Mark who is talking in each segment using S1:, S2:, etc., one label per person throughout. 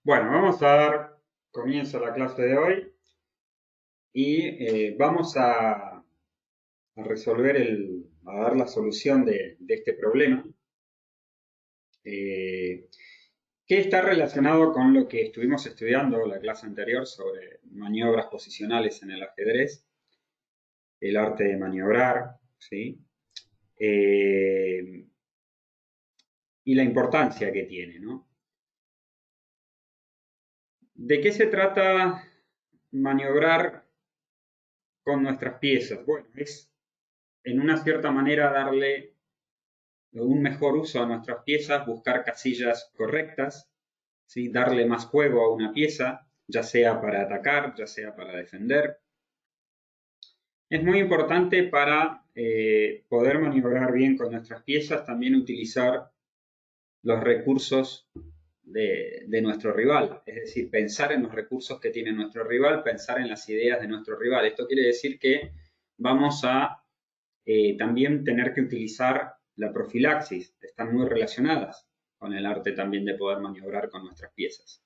S1: Bueno, vamos a dar comienzo a la clase de hoy y vamos a resolver a dar la solución de este problema, eh, que está relacionado con lo que estuvimos estudiando la clase anterior sobre maniobras posicionales en el ajedrez, el arte de maniobrar, ¿sí? Eh, y la importancia que tiene, ¿no? ¿De qué se trata maniobrar con nuestras piezas? Bueno, es en una cierta manera darle un mejor uso a nuestras piezas, buscar casillas correctas, ¿sí? Darle más juego a una pieza, ya sea para atacar, ya sea para defender. Es muy importante para poder maniobrar bien con nuestras piezas, también utilizar los recursos de nuestro rival, es decir, pensar en los recursos que tiene nuestro rival, pensar en las ideas de nuestro rival. Esto quiere decir que vamos a también tener que utilizar la profilaxis, están muy relacionadas con el arte también de poder maniobrar con nuestras piezas.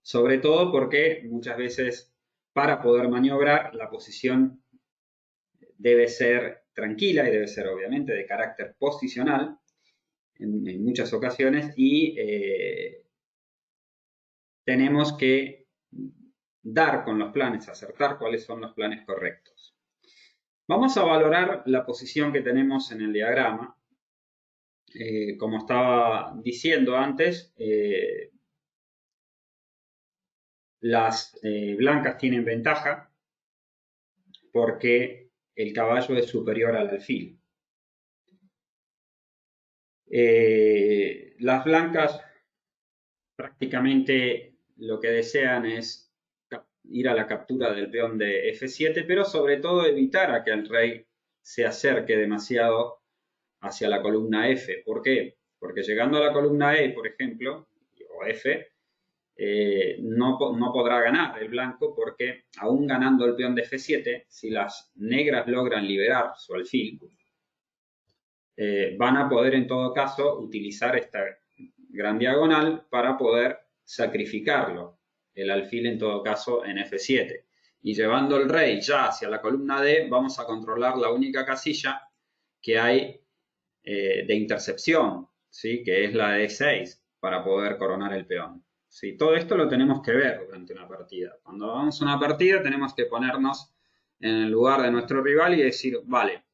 S1: Sobre todo porque muchas veces para poder maniobrar la posición debe ser tranquila y debe ser obviamente de carácter posicional en muchas ocasiones y tenemos que dar con los planes, acertar cuáles son los planes correctos. Vamos a valorar la posición que tenemos en el diagrama. Como estaba diciendo antes, las blancas tienen ventaja porque el caballo es superior al alfil. Las blancas prácticamente lo que desean es ir a la captura del peón de F7, pero sobre todo evitar a que el rey se acerque demasiado hacia la columna F. ¿Por qué? Porque llegando a la columna E, por ejemplo, o F, no podrá ganar el blanco porque aún ganando el peón de F7, si las negras logran liberar su alfil, van a poder en todo caso utilizar esta gran diagonal para poder sacrificarlo, el alfil en todo caso en F7. Y llevando el rey ya hacia la columna D, vamos a controlar la única casilla que hay de intercepción, ¿sí? Que es la de E6, para poder coronar el peón. ¿Sí? Todo esto lo tenemos que ver durante una partida. Cuando vamos a una partida tenemos que ponernos en el lugar de nuestro rival y decir, vale,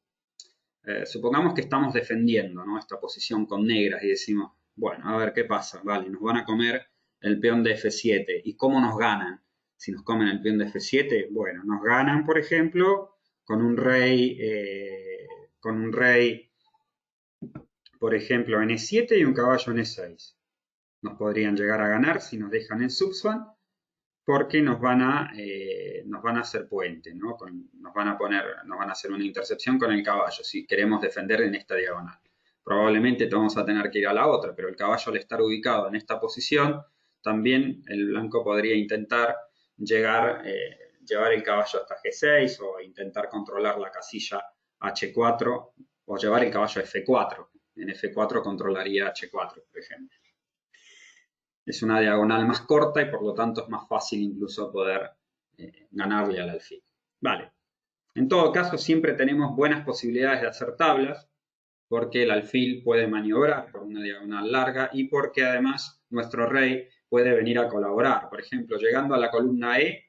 S1: supongamos que estamos defendiendo, ¿no?, esta posición con negras y decimos, bueno, a ver qué pasa, vale, nos van a comer el peón de F7. ¿Y cómo nos ganan? Si nos comen el peón de F7, bueno, nos ganan, por ejemplo, con un rey, por ejemplo, en E7 y un caballo en E6. Nos podrían llegar a ganar si nos dejan en subspan, porque nos van a hacer puente, ¿no? Nos van a hacer una intercepción con el caballo si queremos defender en esta diagonal. Probablemente vamos a tener que ir a la otra, pero el caballo al estar ubicado en esta posición, también el blanco podría intentar llevar el caballo hasta G6 o intentar controlar la casilla H4 o llevar el caballo a F4. En F4 controlaría H4, por ejemplo. Es una diagonal más corta y por lo tanto es más fácil incluso poder ganarle al alfil. Vale. En todo caso, siempre tenemos buenas posibilidades de hacer tablas porque el alfil puede maniobrar por una diagonal larga y porque además nuestro rey puede venir a colaborar. Por ejemplo, llegando a la columna E,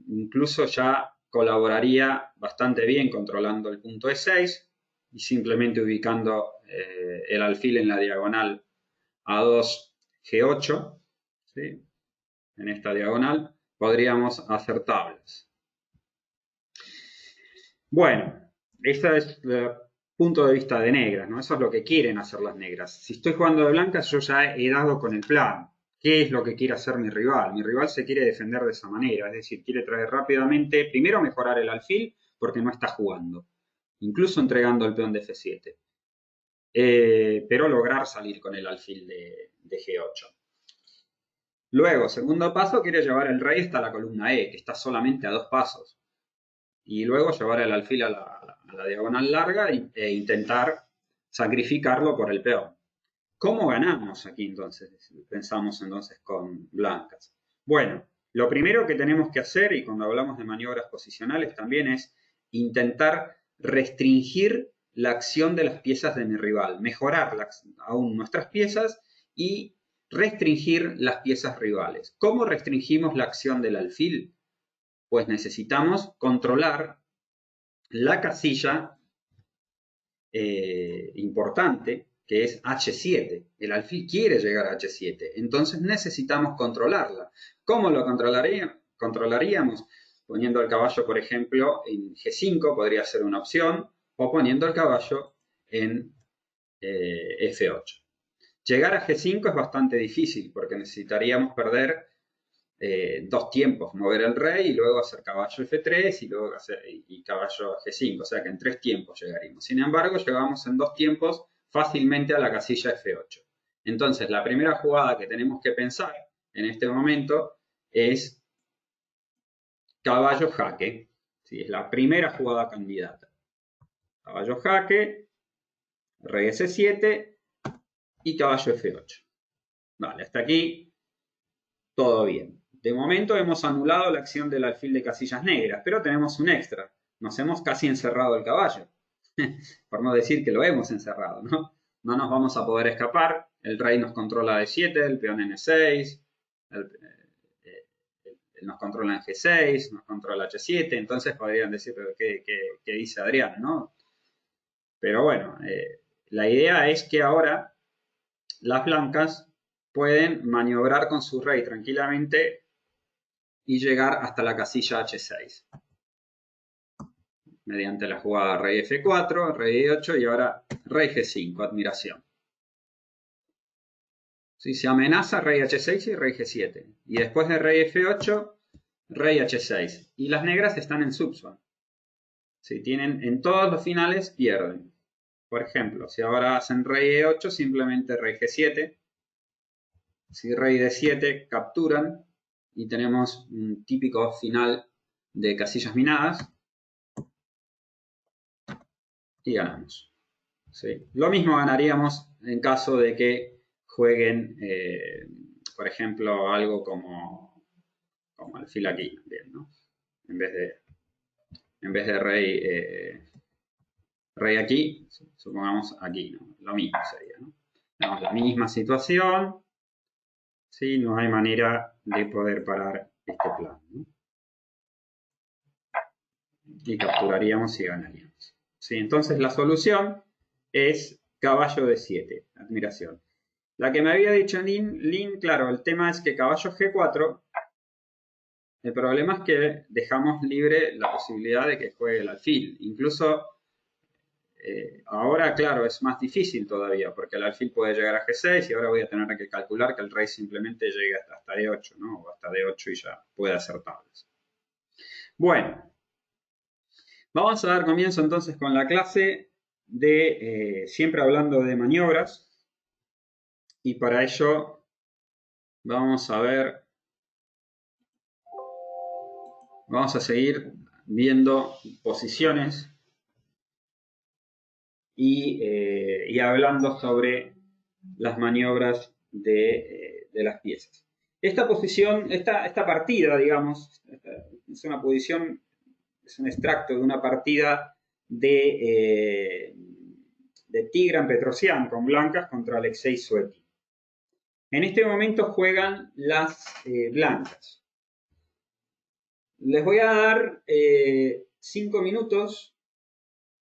S1: incluso ya colaboraría bastante bien controlando el punto E6 y simplemente ubicando el alfil en la diagonal A2, G8, ¿sí?, en esta diagonal, podríamos hacer tablas. Bueno, este es el punto de vista de negras, ¿no? Eso es lo que quieren hacer las negras. Si estoy jugando de blancas, yo ya he dado con el plan. ¿Qué es lo que quiere hacer mi rival? Mi rival se quiere defender de esa manera, es decir, quiere traer rápidamente, primero mejorar el alfil porque no está jugando, incluso entregando el peón de F7, pero lograr salir con el alfil de G8. Luego, segundo paso, quiere llevar el rey hasta la columna E, que está solamente a 2 pasos. Y luego llevar el alfil a la diagonal larga e intentar sacrificarlo por el peón. ¿Cómo ganamos aquí entonces? Pensamos entonces con blancas. Bueno, lo primero que tenemos que hacer, y cuando hablamos de maniobras posicionales también, es intentar restringir la acción de las piezas de mi rival, mejorar aún nuestras piezas y restringir las piezas rivales. ¿Cómo restringimos la acción del alfil? Pues necesitamos controlar la casilla importante, que es H7. El alfil quiere llegar a H7, entonces necesitamos controlarla. ¿Cómo lo controlaríamos? Poniendo el caballo, por ejemplo, en G5 podría ser una opción, o poniendo el caballo en F8. Llegar a G5 es bastante difícil porque necesitaríamos perder dos tiempos, mover el rey y luego hacer caballo F3 y luego hacer y caballo G5, o sea que en 3 tiempos llegaríamos. Sin embargo, llegamos en 2 tiempos fácilmente a la casilla F8. Entonces, la primera jugada que tenemos que pensar en este momento es caballo jaque. ¿Sí? Es la primera jugada candidata. Caballo jaque, rey S7 y caballo F8. Vale, hasta aquí todo bien. De momento hemos anulado la acción del alfil de casillas negras, pero tenemos un extra. Nos hemos casi encerrado el caballo. Por no decir que lo hemos encerrado, ¿no? No nos vamos a poder escapar. El rey nos controla D7, el peón en E6, nos controla en G6, nos controla H7. Entonces podrían decir, pero ¿qué dice Adrián, no? Pero bueno, la idea es que ahora las blancas pueden maniobrar con su rey tranquilamente y llegar hasta la casilla H6. Mediante la jugada rey F4, rey E8 y ahora rey G5, admiración. ¿Sí? Se amenaza rey H6 y rey G7. Y después de rey F8, rey H6. Y las negras están en subswan. Si tienen en todos los finales, pierden. Por ejemplo, si ahora hacen rey E8, simplemente rey G7. Si rey D7, capturan. Y tenemos un típico final de casillas minadas. Y ganamos. ¿Sí? Lo mismo ganaríamos en caso de que jueguen, por ejemplo, algo como alfil aquí, bien, ¿no? En vez de rey aquí, supongamos aquí, ¿no? Lo mismo sería, ¿no? Tenemos la misma situación, ¿sí? No hay manera de poder parar este plan, ¿no? Y capturaríamos y ganaríamos. ¿Sí? Entonces la solución es caballo de 7, admiración. La que me había dicho Lin, claro, el tema es que caballo G4, el problema es que dejamos libre la posibilidad de que juegue el alfil. Incluso ahora, claro, es más difícil todavía, porque el alfil puede llegar a G6 y ahora voy a tener que calcular que el rey simplemente llegue hasta D8, ¿no? O hasta D8 y ya puede hacer tablas. Bueno, vamos a dar comienzo entonces con la clase de siempre hablando de maniobras. Y para ello vamos a ver, vamos a seguir viendo posiciones y hablando sobre las maniobras de las piezas. Esta posición, esta partida, digamos, es una posición, es un extracto de una partida de Tigran Petrosyan con blancas contra Alexei Suetin. En este momento juegan las blancas. Les voy a dar 5 minutos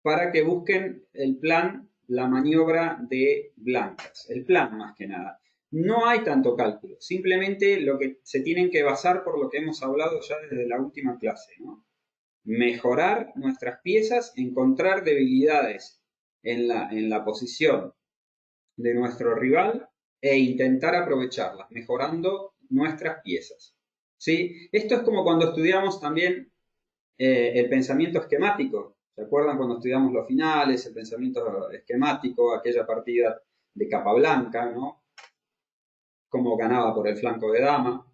S1: para que busquen el plan, la maniobra de blancas. El plan más que nada. No hay tanto cálculo, simplemente lo que se tienen que basar por lo que hemos hablado ya desde la última clase, ¿no? Mejorar nuestras piezas, encontrar debilidades en la posición de nuestro rival e intentar aprovecharlas, mejorando nuestras piezas. ¿Sí? Esto es como cuando estudiamos también el pensamiento esquemático. ¿Se acuerdan cuando estudiamos los finales, el pensamiento esquemático, aquella partida de Capablanca, ¿no? Cómo ganaba por el flanco de dama.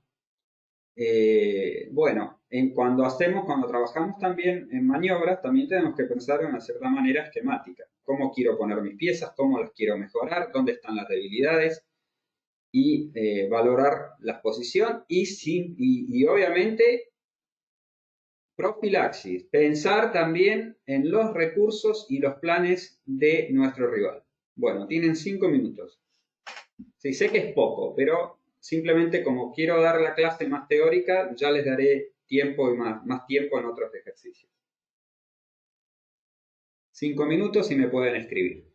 S1: Bueno, cuando trabajamos también en maniobras, también tenemos que pensar de una cierta manera esquemática. ¿Cómo quiero poner mis piezas? ¿Cómo las quiero mejorar? ¿Dónde están las debilidades? Y valorar la posición y obviamente profilaxis, pensar también en los recursos y los planes de nuestro rival. Bueno, tienen 5 minutos. Sí, sé que es poco, pero simplemente como quiero dar la clase más teórica, ya les daré tiempo y más tiempo en otros ejercicios. 5 minutos y me pueden escribir.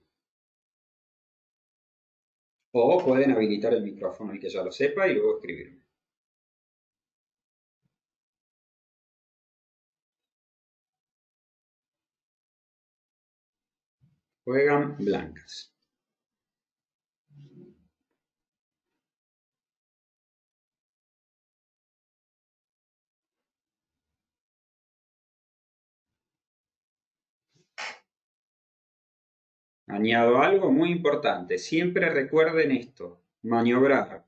S1: O pueden habilitar el micrófono, el que ya lo sepa, y luego escribirme. Juegan blancas. Añado algo muy importante. Siempre recuerden esto. Maniobrar.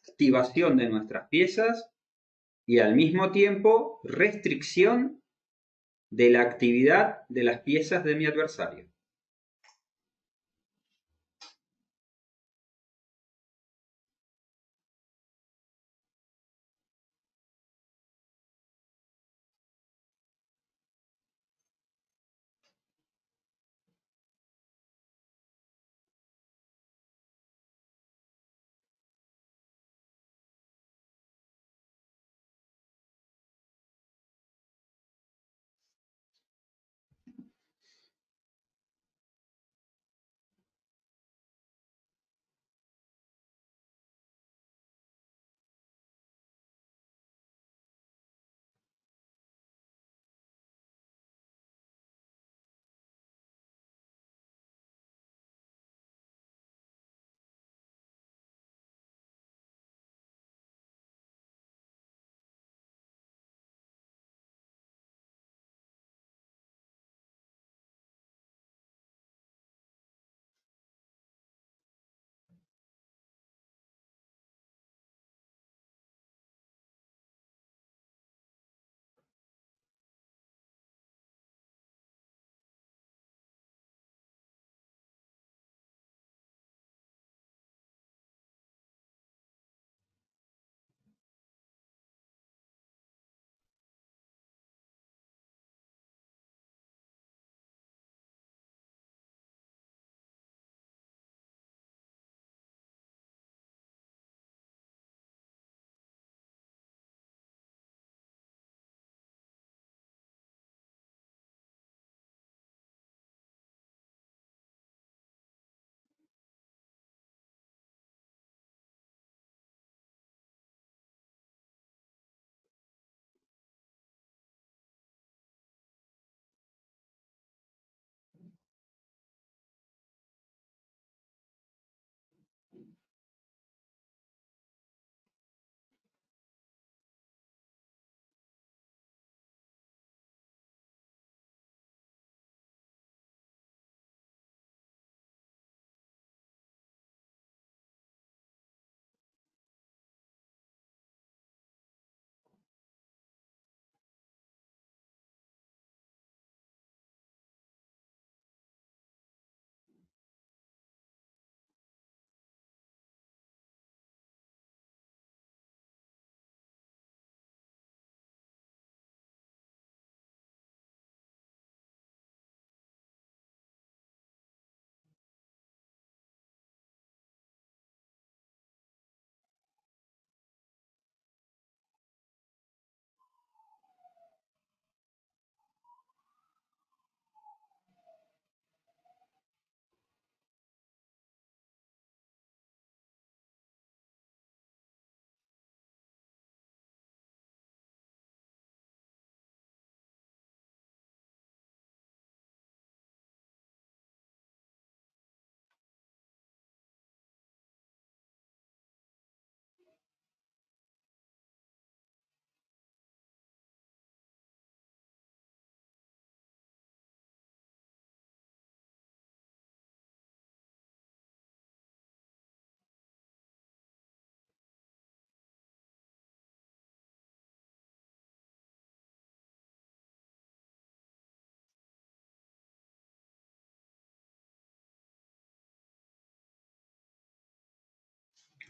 S1: Activación de nuestras piezas y al mismo tiempo restricción de la actividad de las piezas de mi adversario.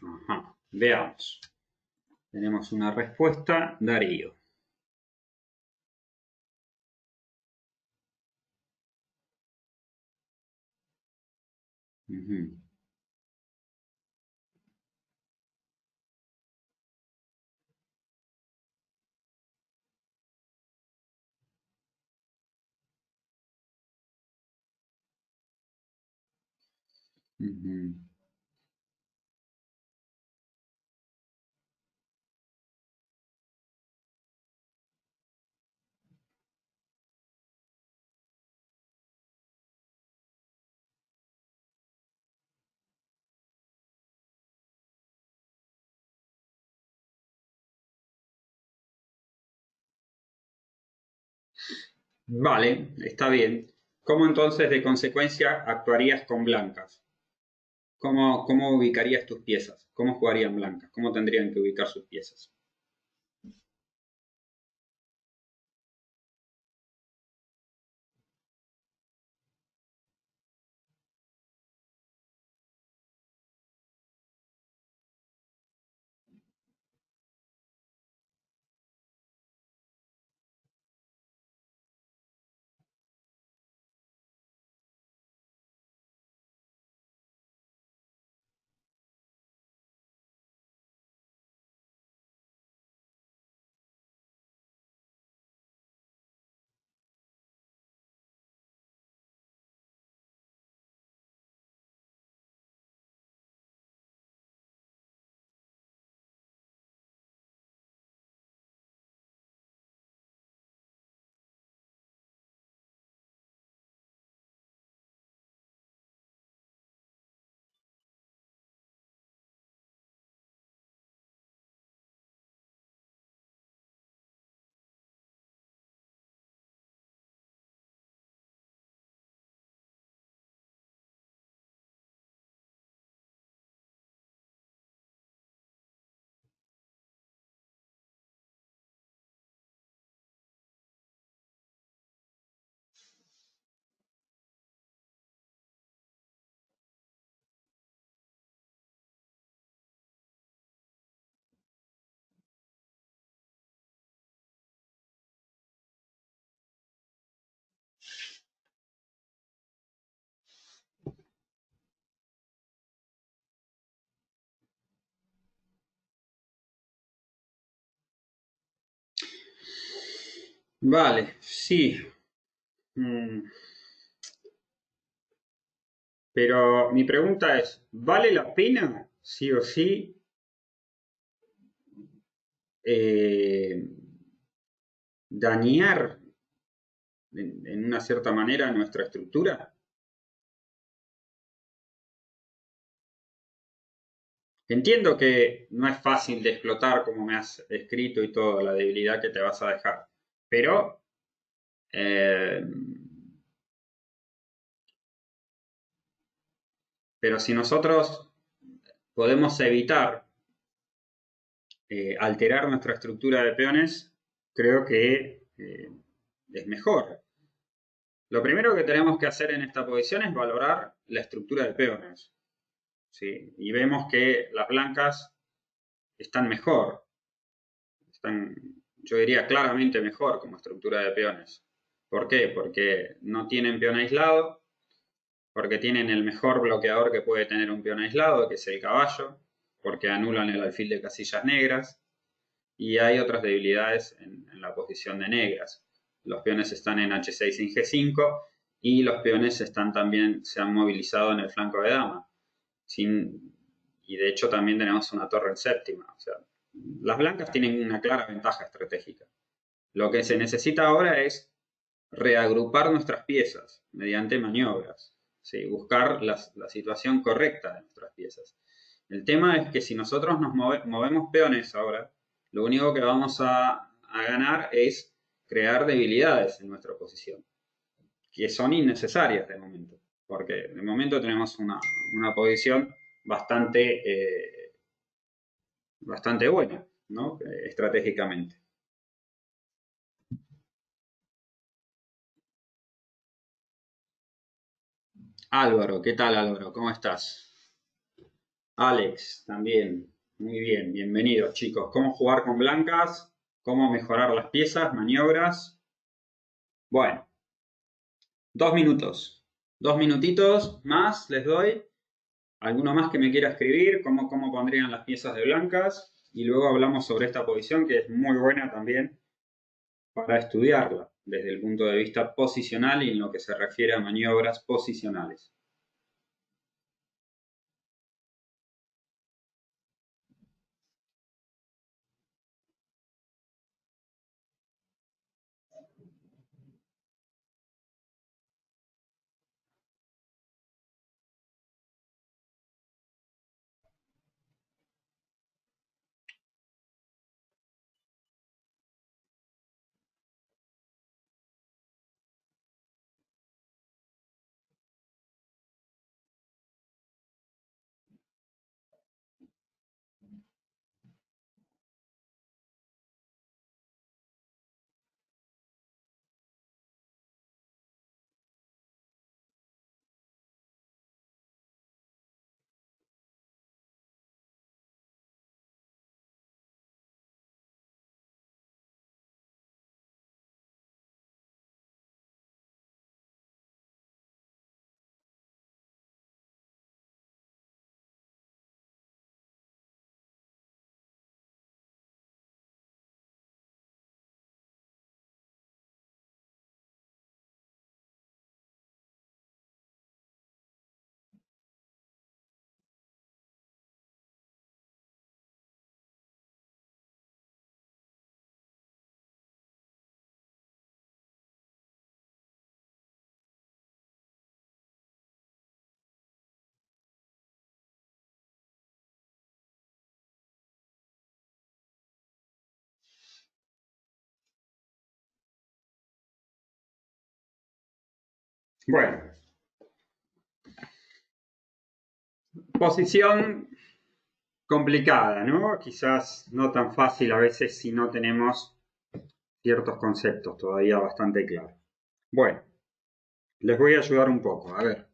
S1: Ajá. Veamos. Tenemos una respuesta, Darío. Ujú. Ujú. Vale, está bien. ¿Cómo entonces de consecuencia actuarías con blancas? ¿Cómo ubicarías tus piezas? ¿Cómo jugarían blancas? ¿Cómo tendrían que ubicar sus piezas? Vale, sí. Mm, pero mi pregunta es, ¿vale la pena, sí o sí, eh, dañar en una cierta manera nuestra estructura? Entiendo que no es fácil de explotar como me has escrito y todo, la debilidad que te vas a dejar, pero eh, pero si nosotros podemos evitar alterar nuestra estructura de peones, creo que es mejor. Lo primero que tenemos que hacer en esta posición es valorar la estructura de peones, ¿sí? Y vemos que las blancas están mejor, están, yo diría claramente mejor como estructura de peones. ¿Por qué? Porque no tienen peón aislado, porque tienen el mejor bloqueador que puede tener un peón aislado, que es el caballo, porque anulan el alfil de casillas negras, y hay otras debilidades en la posición de negras. Los peones están en H6 sin G5 y los peones están también, se han movilizado en el flanco de dama. Sin, y de hecho también tenemos una torre en séptima. O sea, las blancas tienen una clara ventaja estratégica. Lo que se necesita ahora es reagrupar nuestras piezas mediante maniobras, ¿sí? Buscar la situación correcta de nuestras piezas. El tema es que si nosotros nos movemos peones ahora, lo único que vamos a ganar es crear debilidades en nuestra posición, que son innecesarias de momento, porque de momento tenemos una posición bastante, bastante buena, ¿no? Estratégicamente. Álvaro, ¿qué tal Álvaro? ¿Cómo estás? Alex, también. Muy bien, bienvenidos chicos. ¿Cómo jugar con blancas? ¿Cómo mejorar las piezas? ¿Maniobras? Bueno, 2 minutos. 2 minutitos más les doy. ¿Alguno más que me quiera escribir? ¿Cómo pondrían las piezas de blancas? Y luego hablamos sobre esta posición que es muy buena también para estudiarla desde el punto de vista posicional y en lo que se refiere a maniobras posicionales. Bueno, posición complicada, ¿no? Quizás no tan fácil a veces si no tenemos ciertos conceptos todavía bastante claros. Bueno, les voy a ayudar un poco. A ver,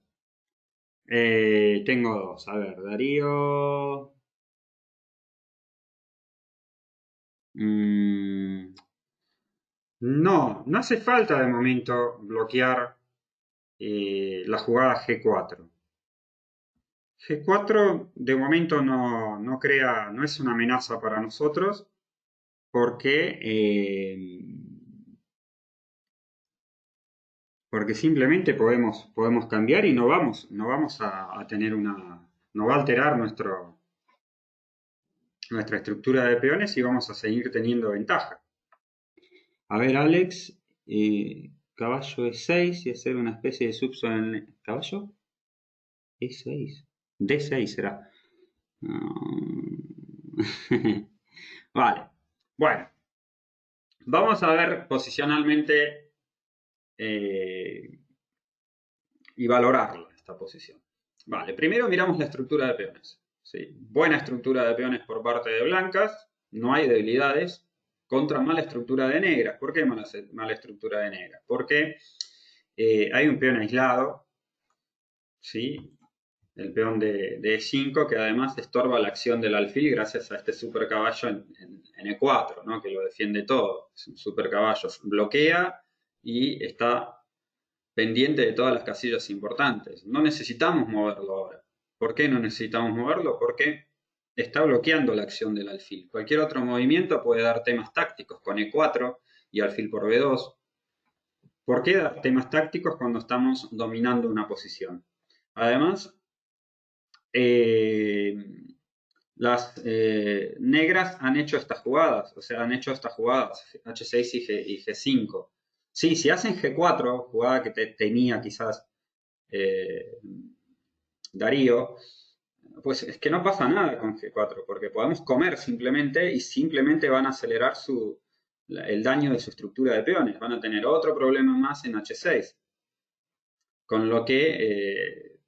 S1: tengo dos. A ver, Darío. Mm, no hace falta de momento bloquear la jugada G4. G4 de momento no crea, no es una amenaza para nosotros porque, porque simplemente podemos cambiar y no vamos a tener no va a alterar nuestra estructura de peones y vamos a seguir teniendo ventaja. A ver, Alex, caballo E6 y hacer una especie de subso en caballo E6, D6 será. Vale, bueno, vamos a ver posicionalmente eh, y valorarla, esta posición. Vale, primero miramos la estructura de peones. ¿Sí? Buena estructura de peones por parte de blancas, no hay debilidades, contra mala estructura de negras. ¿Por qué mala estructura de negras? Porque hay un peón aislado, ¿sí? El peón de E5 que además estorba la acción del alfil gracias a este super caballo en E4, ¿no? Que lo defiende todo. Es un super caballo, bloquea y está pendiente de todas las casillas importantes. No necesitamos moverlo ahora. ¿Por qué no necesitamos moverlo? Porque está bloqueando la acción del alfil. Cualquier otro movimiento puede dar temas tácticos con E4 y alfil por B2. ¿Por qué dar temas tácticos cuando estamos dominando una posición? Además, eh, las negras han hecho estas jugadas, o sea, han hecho estas jugadas, H6 y G5. Sí, si hacen G4, jugada que tenía quizás eh, Darío, pues es que no pasa nada con G4, porque podemos comer simplemente y simplemente van a acelerar el daño de su estructura de peones, van a tener otro problema más en H6, con lo que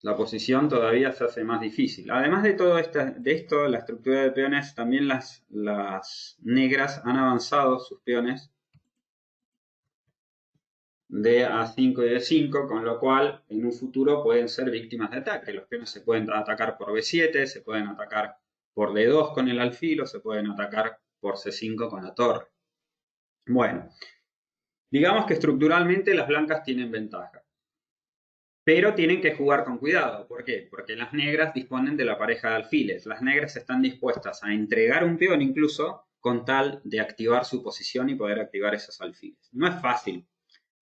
S1: la posición todavía se hace más difícil. Además de todo esto, la estructura de peones, también las negras han avanzado sus peones de A5 y D5, con lo cual en un futuro pueden ser víctimas de ataque. Los peones se pueden atacar por B7, se pueden atacar por D2 con el alfil o se pueden atacar por C5 con la torre. Bueno, digamos que estructuralmente las blancas tienen ventaja, pero tienen que jugar con cuidado. ¿Por qué? Porque las negras disponen de la pareja de alfiles. Las negras están dispuestas a entregar un peón incluso con tal de activar su posición y poder activar esos alfiles. No es fácil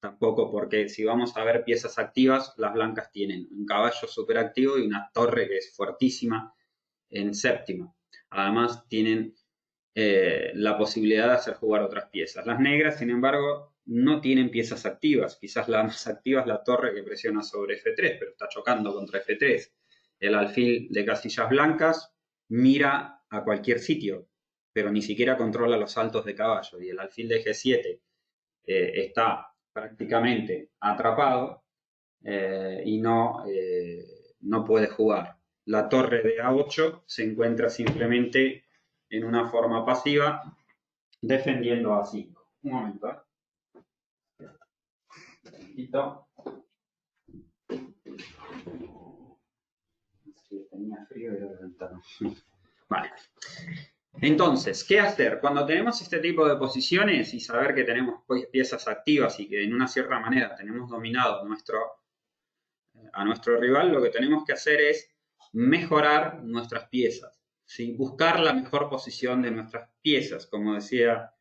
S1: tampoco, porque si vamos a ver piezas activas, las blancas tienen un caballo súper activo y una torre que es fuertísima en séptima. Además tienen la posibilidad de hacer jugar otras piezas. Las negras, sin embargo, no tienen piezas activas. Quizás la más activa es la torre que presiona sobre F3, pero está chocando contra F3. El alfil de casillas blancas mira a cualquier sitio, pero ni siquiera controla los saltos de caballo. Y el alfil de G7 está prácticamente atrapado y no puede jugar. La torre de A8 se encuentra simplemente en una forma pasiva defendiendo a A5. Un momento, tenía frío y era ventana. Vale. Entonces, ¿qué hacer? Cuando tenemos este tipo de posiciones y saber que tenemos piezas activas y que en una cierta manera tenemos dominado a nuestro rival, lo que tenemos que hacer es mejorar nuestras piezas, ¿sí? Buscar la mejor posición de nuestras piezas, como decía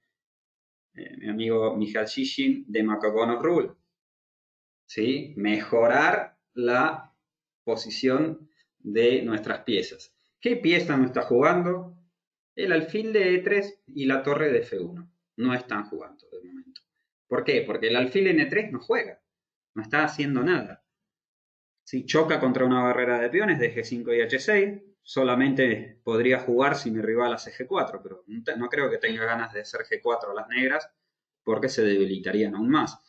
S1: mi amigo Michal Shishin de Macacono Rule, ¿sí? Mejorar la posición de nuestras piezas. ¿Qué pieza no está jugando? El alfil de E3 y la torre de F1. No están jugando de momento. ¿Por qué? Porque el alfil en E3 no juega, no está haciendo nada. Si choca contra una barrera de peones de G5 y H6, solamente podría jugar si mi rival hace G4, pero no creo que tenga ganas de hacer G4 las negras porque se debilitarían aún más.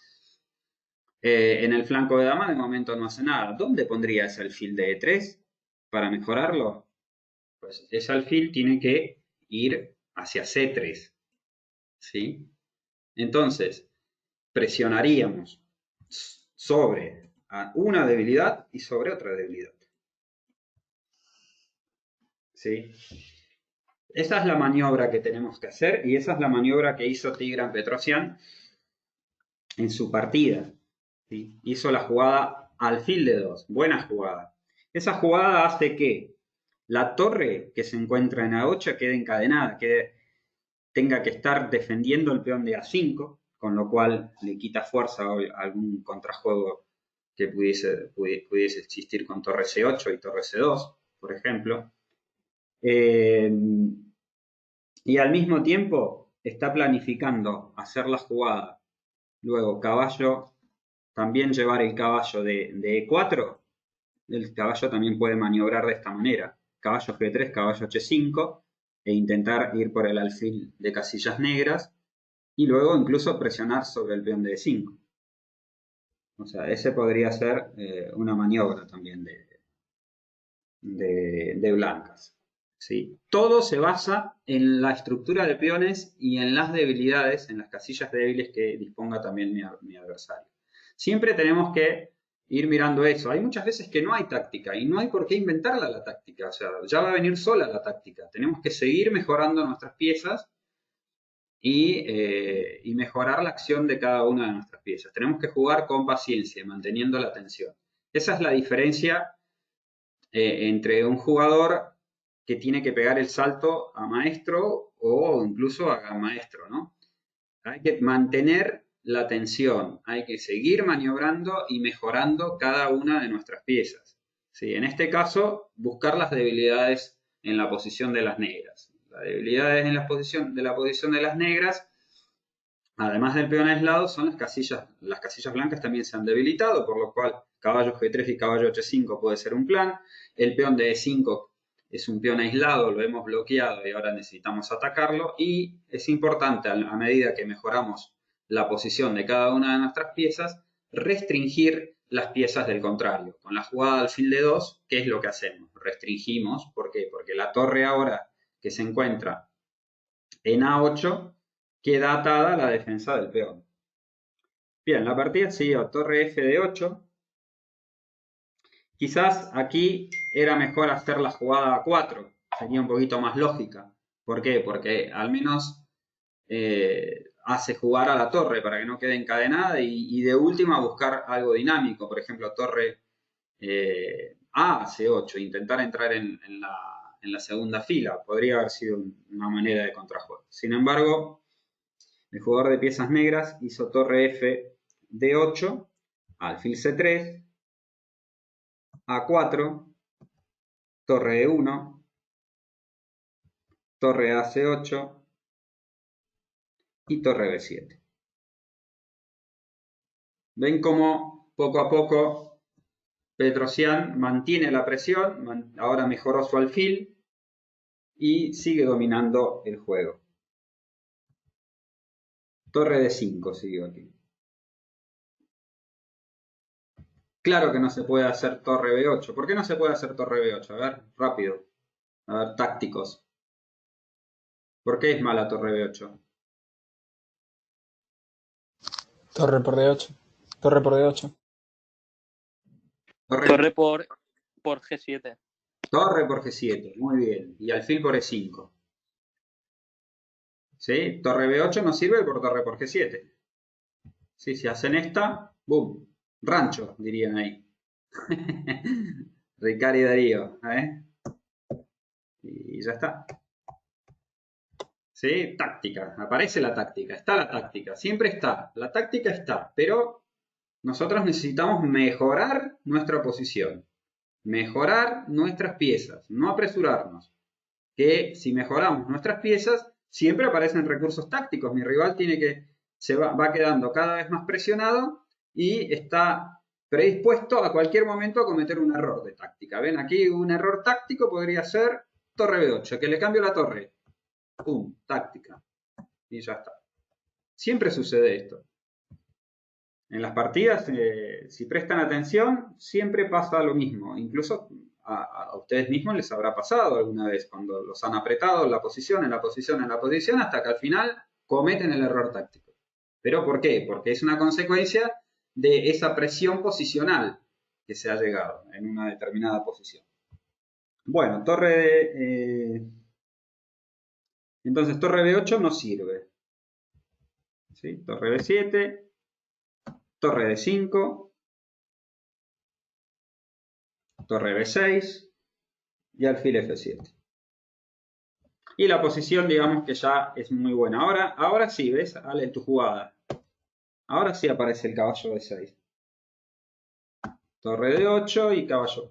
S1: En el flanco de dama de momento no hace nada. ¿Dónde pondría ese alfil de E3 para mejorarlo? Pues ese alfil tiene que ir hacia C3, ¿sí? Entonces, presionaríamos sobre una debilidad y sobre otra debilidad. ¿Sí? Esa es la maniobra que tenemos que hacer y esa es la maniobra que hizo Tigran Petrosyan en su partida. ¿Sí? Hizo la jugada alfil de 2, buena jugada. Esa jugada hace que la torre que se encuentra en A8 quede encadenada, tenga que estar defendiendo el peón de A5, con lo cual le quita fuerza a algún contrajuego que pudiese existir con torre C8 y torre C2, por ejemplo. Y al mismo tiempo está planificando hacer la jugada. Luego caballo, también llevar el caballo de E4. El caballo también puede maniobrar de esta manera. Caballo G3, caballo H5 e intentar ir por el alfil de casillas negras y luego incluso presionar sobre el peón de E5. O sea, ese podría ser una maniobra también de blancas. ¿Sí? Todo se basa en la estructura de peones y en las debilidades, en las casillas débiles que disponga también mi adversario. Siempre tenemos que ir mirando eso. Hay muchas veces que no hay táctica y no hay por qué inventarla la táctica. O sea, ya va a venir sola la táctica. Tenemos que seguir mejorando nuestras piezas y mejorar la acción de cada una de nuestras piezas. Tenemos que jugar con paciencia, manteniendo la atención. Esa es la diferencia entre un jugador que tiene que pegar el salto a maestro o incluso a maestro, ¿no? Hay que mantener la tensión, hay que seguir maniobrando y mejorando cada una de nuestras piezas. ¿Sí? En este caso, buscar las debilidades en la posición de las negras. Las debilidades en la posición de las negras, además del peón aislado, son las casillas. Las casillas blancas también se han debilitado, por lo cual caballo G3 y caballo H5 puede ser un plan. El peón de E5 es un peón aislado, lo hemos bloqueado y ahora necesitamos atacarlo. Y es importante, a medida que mejoramos la posición de cada una de nuestras piezas, restringir las piezas del contrario. Con la jugada alfil de 2, ¿qué es lo que hacemos? Restringimos, ¿por qué? Porque la torre ahora que se encuentra en A8 queda atada a la defensa del peón. Bien, la partida siguió torre F de 8. Quizás aquí era mejor hacer la jugada a 4. Sería un poquito más lógica. ¿Por qué? Porque al menos hace jugar a la torre para que no quede encadenada y de última buscar algo dinámico. Por ejemplo, torre A C8, intentar entrar en la segunda fila. Podría haber sido una manera de contrajuego. Sin embargo, el jugador de piezas negras hizo torre F D8, alfil C3, A4, torre E1, torre AC8 y torre B7. Ven cómo poco a poco Petrosian mantiene la presión, ahora mejoró su alfil y sigue dominando el juego. Torre D5 siguió aquí. Claro que no se puede hacer torre B8. ¿Por qué no se puede hacer torre B8? A ver, rápido. A ver, tácticos. ¿Por qué es mala torre B8?
S2: Torre por D8. Torre por D8.
S3: Torre por G7.
S1: Torre por G7, muy bien. Y alfil por E5. ¿Sí? Torre B8 no sirve por torre por G7. ¿Sí? Si hacen esta, ¡boom! Rancho, dirían ahí. Ricardo y Darío, y ya está. ¿Sí? Táctica, aparece la táctica, está la táctica, siempre está, la táctica está, pero nosotros necesitamos mejorar nuestra posición, mejorar nuestras piezas, no apresurarnos, que si mejoramos nuestras piezas, siempre aparecen recursos tácticos, mi rival va quedando cada vez más presionado y está predispuesto a cualquier momento a cometer un error de táctica. Ven, aquí un error táctico podría ser torre B8, que le cambio la torre. ¡Pum! Táctica. Y ya está. Siempre sucede esto. En las partidas, si prestan atención, siempre pasa lo mismo. Incluso a ustedes mismos les habrá pasado alguna vez cuando los han apretado en la posición, en la posición, en la posición, hasta que al final cometen el error táctico. ¿Pero por qué? Porque es una consecuencia de esa presión posicional que se ha llegado en una determinada posición. Bueno, entonces torre B8 no sirve. ¿Sí? Torre B7, torre D5, torre B6 y alfil F7. Y la posición, digamos que ya es muy buena. Ahora sí, ¿ves? Ale, tu jugada. Ahora sí aparece el caballo D6. Torre D8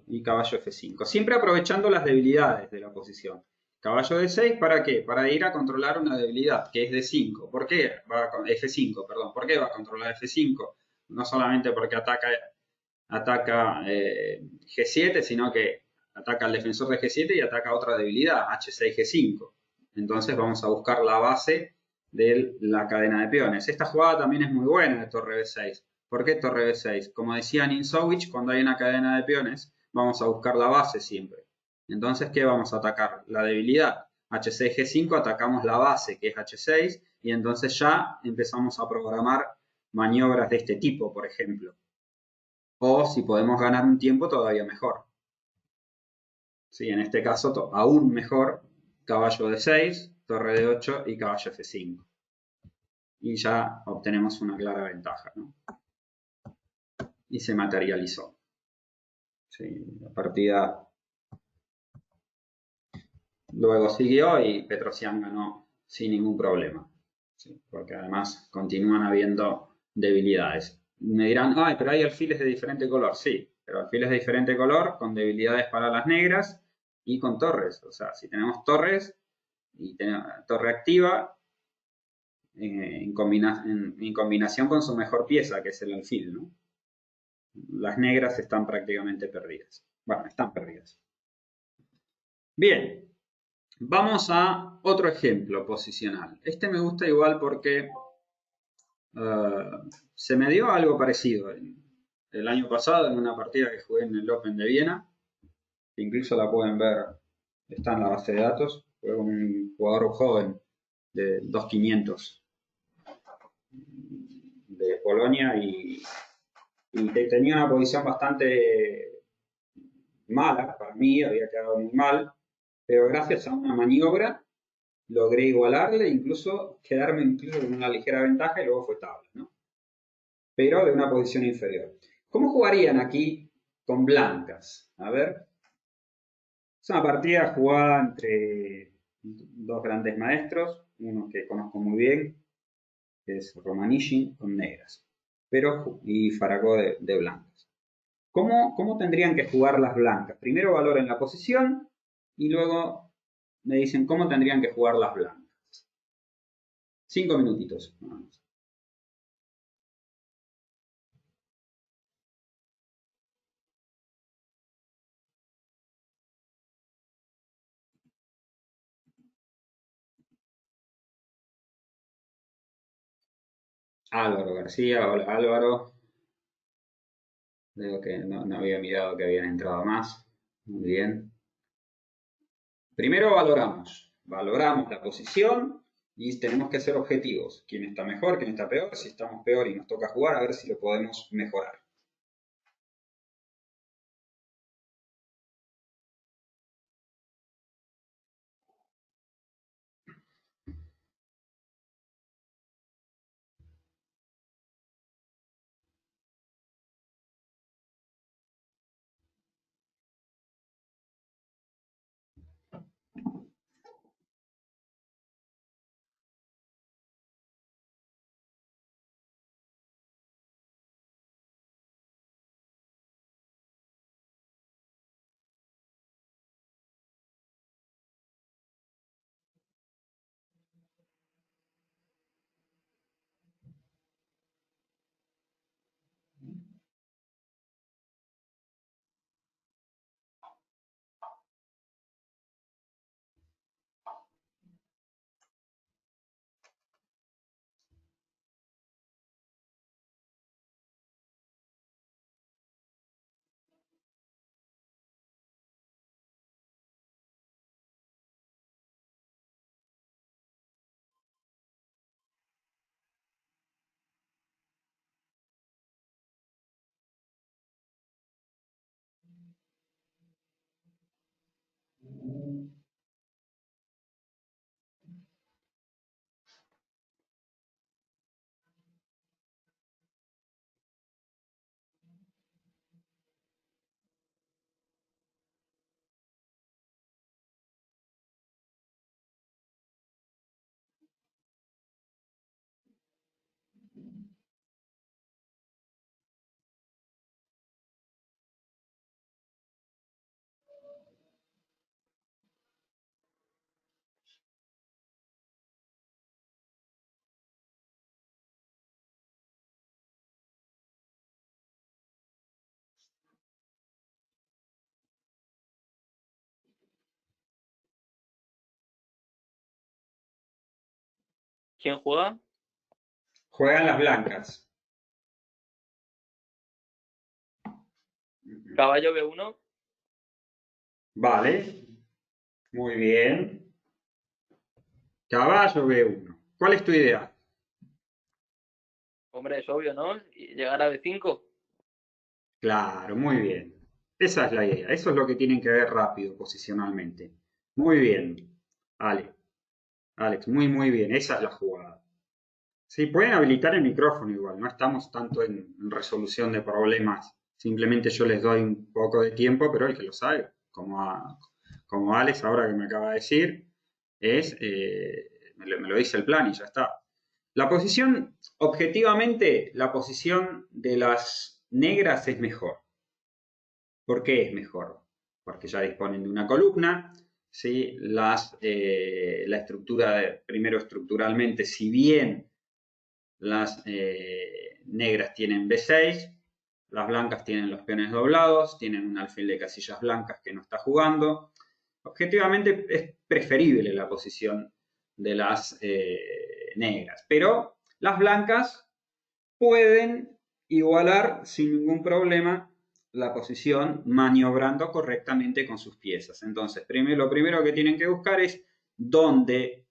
S1: y caballo F5. Siempre aprovechando las debilidades de la posición. Caballo D6, ¿para qué? Para ir a controlar una debilidad, que es D5. ¿Por qué? F5, perdón. ¿Por qué va a controlar F5? No solamente porque ataca G7, sino que ataca al defensor de G7 y ataca otra debilidad, H6, G5. Entonces vamos a buscar la base de la cadena de peones. Esta jugada también es muy buena de torre B6. ¿Por qué torre B6? Como decía Ninzowicz, cuando hay una cadena de peones, vamos a buscar la base siempre. Entonces, ¿qué vamos a atacar? La debilidad. H6, G5, atacamos la base, que es H6, y entonces ya empezamos a programar maniobras de este tipo, por ejemplo. O si podemos ganar un tiempo, todavía mejor. Sí, en este caso, aún mejor, caballo D6, torre D8 y caballo F5. Y ya obtenemos una clara ventaja, ¿no? Y se materializó. Sí, la partida luego siguió y Petrosian ganó sin ningún problema. Sí, porque además continúan habiendo debilidades. Me dirán, ay, pero hay alfiles de diferente color. Sí, pero alfiles de diferente color con debilidades para las negras y con torres. O sea, si tenemos torres y tenemos torre activa en combinación con su mejor pieza, que es el alfil, ¿no? Las negras están prácticamente perdidas. Bueno, están perdidas. Bien, vamos a otro ejemplo posicional. Este me gusta igual porque se me dio algo parecido el año pasado en una partida que jugué en el Open de Viena. Incluso la pueden ver, está en la base de datos. Jugué con un jugador joven de 2.500 de Polonia y tenía una posición bastante mala para mí, había quedado muy mal, pero gracias a una maniobra logré igualarle, incluso quedarme incluso con una ligera ventaja y luego fue tabla, ¿no? Pero de una posición inferior. ¿Cómo jugarían aquí con blancas? A ver. Es una partida jugada entre dos grandes maestros, uno que conozco muy bien, que es Romanishin con negras, y Faragó de blancas. ¿Cómo tendrían que jugar las blancas? Primero valoren la posición y luego me dicen cómo tendrían que jugar las blancas. 5 minutitos. Vamos. Álvaro García, hola Álvaro. Veo que no había mirado que habían entrado más. Muy bien. Primero valoramos la posición y tenemos que ser objetivos. ¿Quién está mejor, quién está peor? Si estamos peor y nos toca jugar, a ver si lo podemos mejorar.
S3: ¿Quién juega?
S1: Juegan las blancas.
S3: Caballo B1.
S1: Vale, muy bien. Caballo B1. ¿Cuál es tu idea?
S3: Hombre, es obvio, ¿no? Y llegar a B5.
S1: Claro, muy bien. Esa es la idea. Eso es lo que tienen que ver rápido, posicionalmente. Muy bien. Alex, muy bien. Esa es la jugada. Sí, pueden habilitar el micrófono igual. No estamos tanto en resolución de problemas. Simplemente yo les doy un poco de tiempo, pero el que lo sabe, como Alex ahora que me acaba de decir, me lo dice el plan y ya está. La posición, objetivamente, la posición de las negras es mejor. ¿Por qué es mejor? Porque ya disponen de una columna, ¿sí? La estructura, primero estructuralmente, si bien las negras tienen B6, las blancas tienen los peones doblados, tienen un alfil de casillas blancas que no está jugando. Objetivamente es preferible la posición de las negras, pero las blancas pueden igualar sin ningún problema la posición maniobrando correctamente con sus piezas. Entonces, lo primero que tienen que buscar es dónde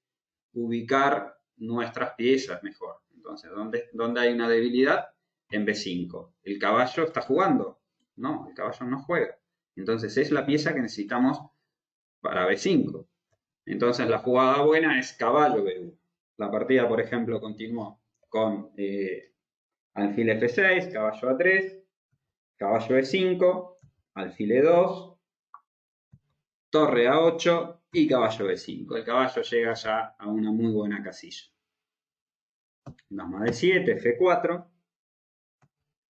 S1: ubicar nuestras piezas mejor. Entonces, ¿dónde hay una debilidad? En B5. ¿El caballo está jugando? No, el caballo no juega. Entonces es la pieza que necesitamos para B5. Entonces la jugada buena es caballo B1. La partida, por ejemplo, continuó con alfil F6, caballo A3, caballo E5, alfil E2, torre A8 y caballo B5. El caballo llega ya a una muy buena casilla. Dama D7, F4,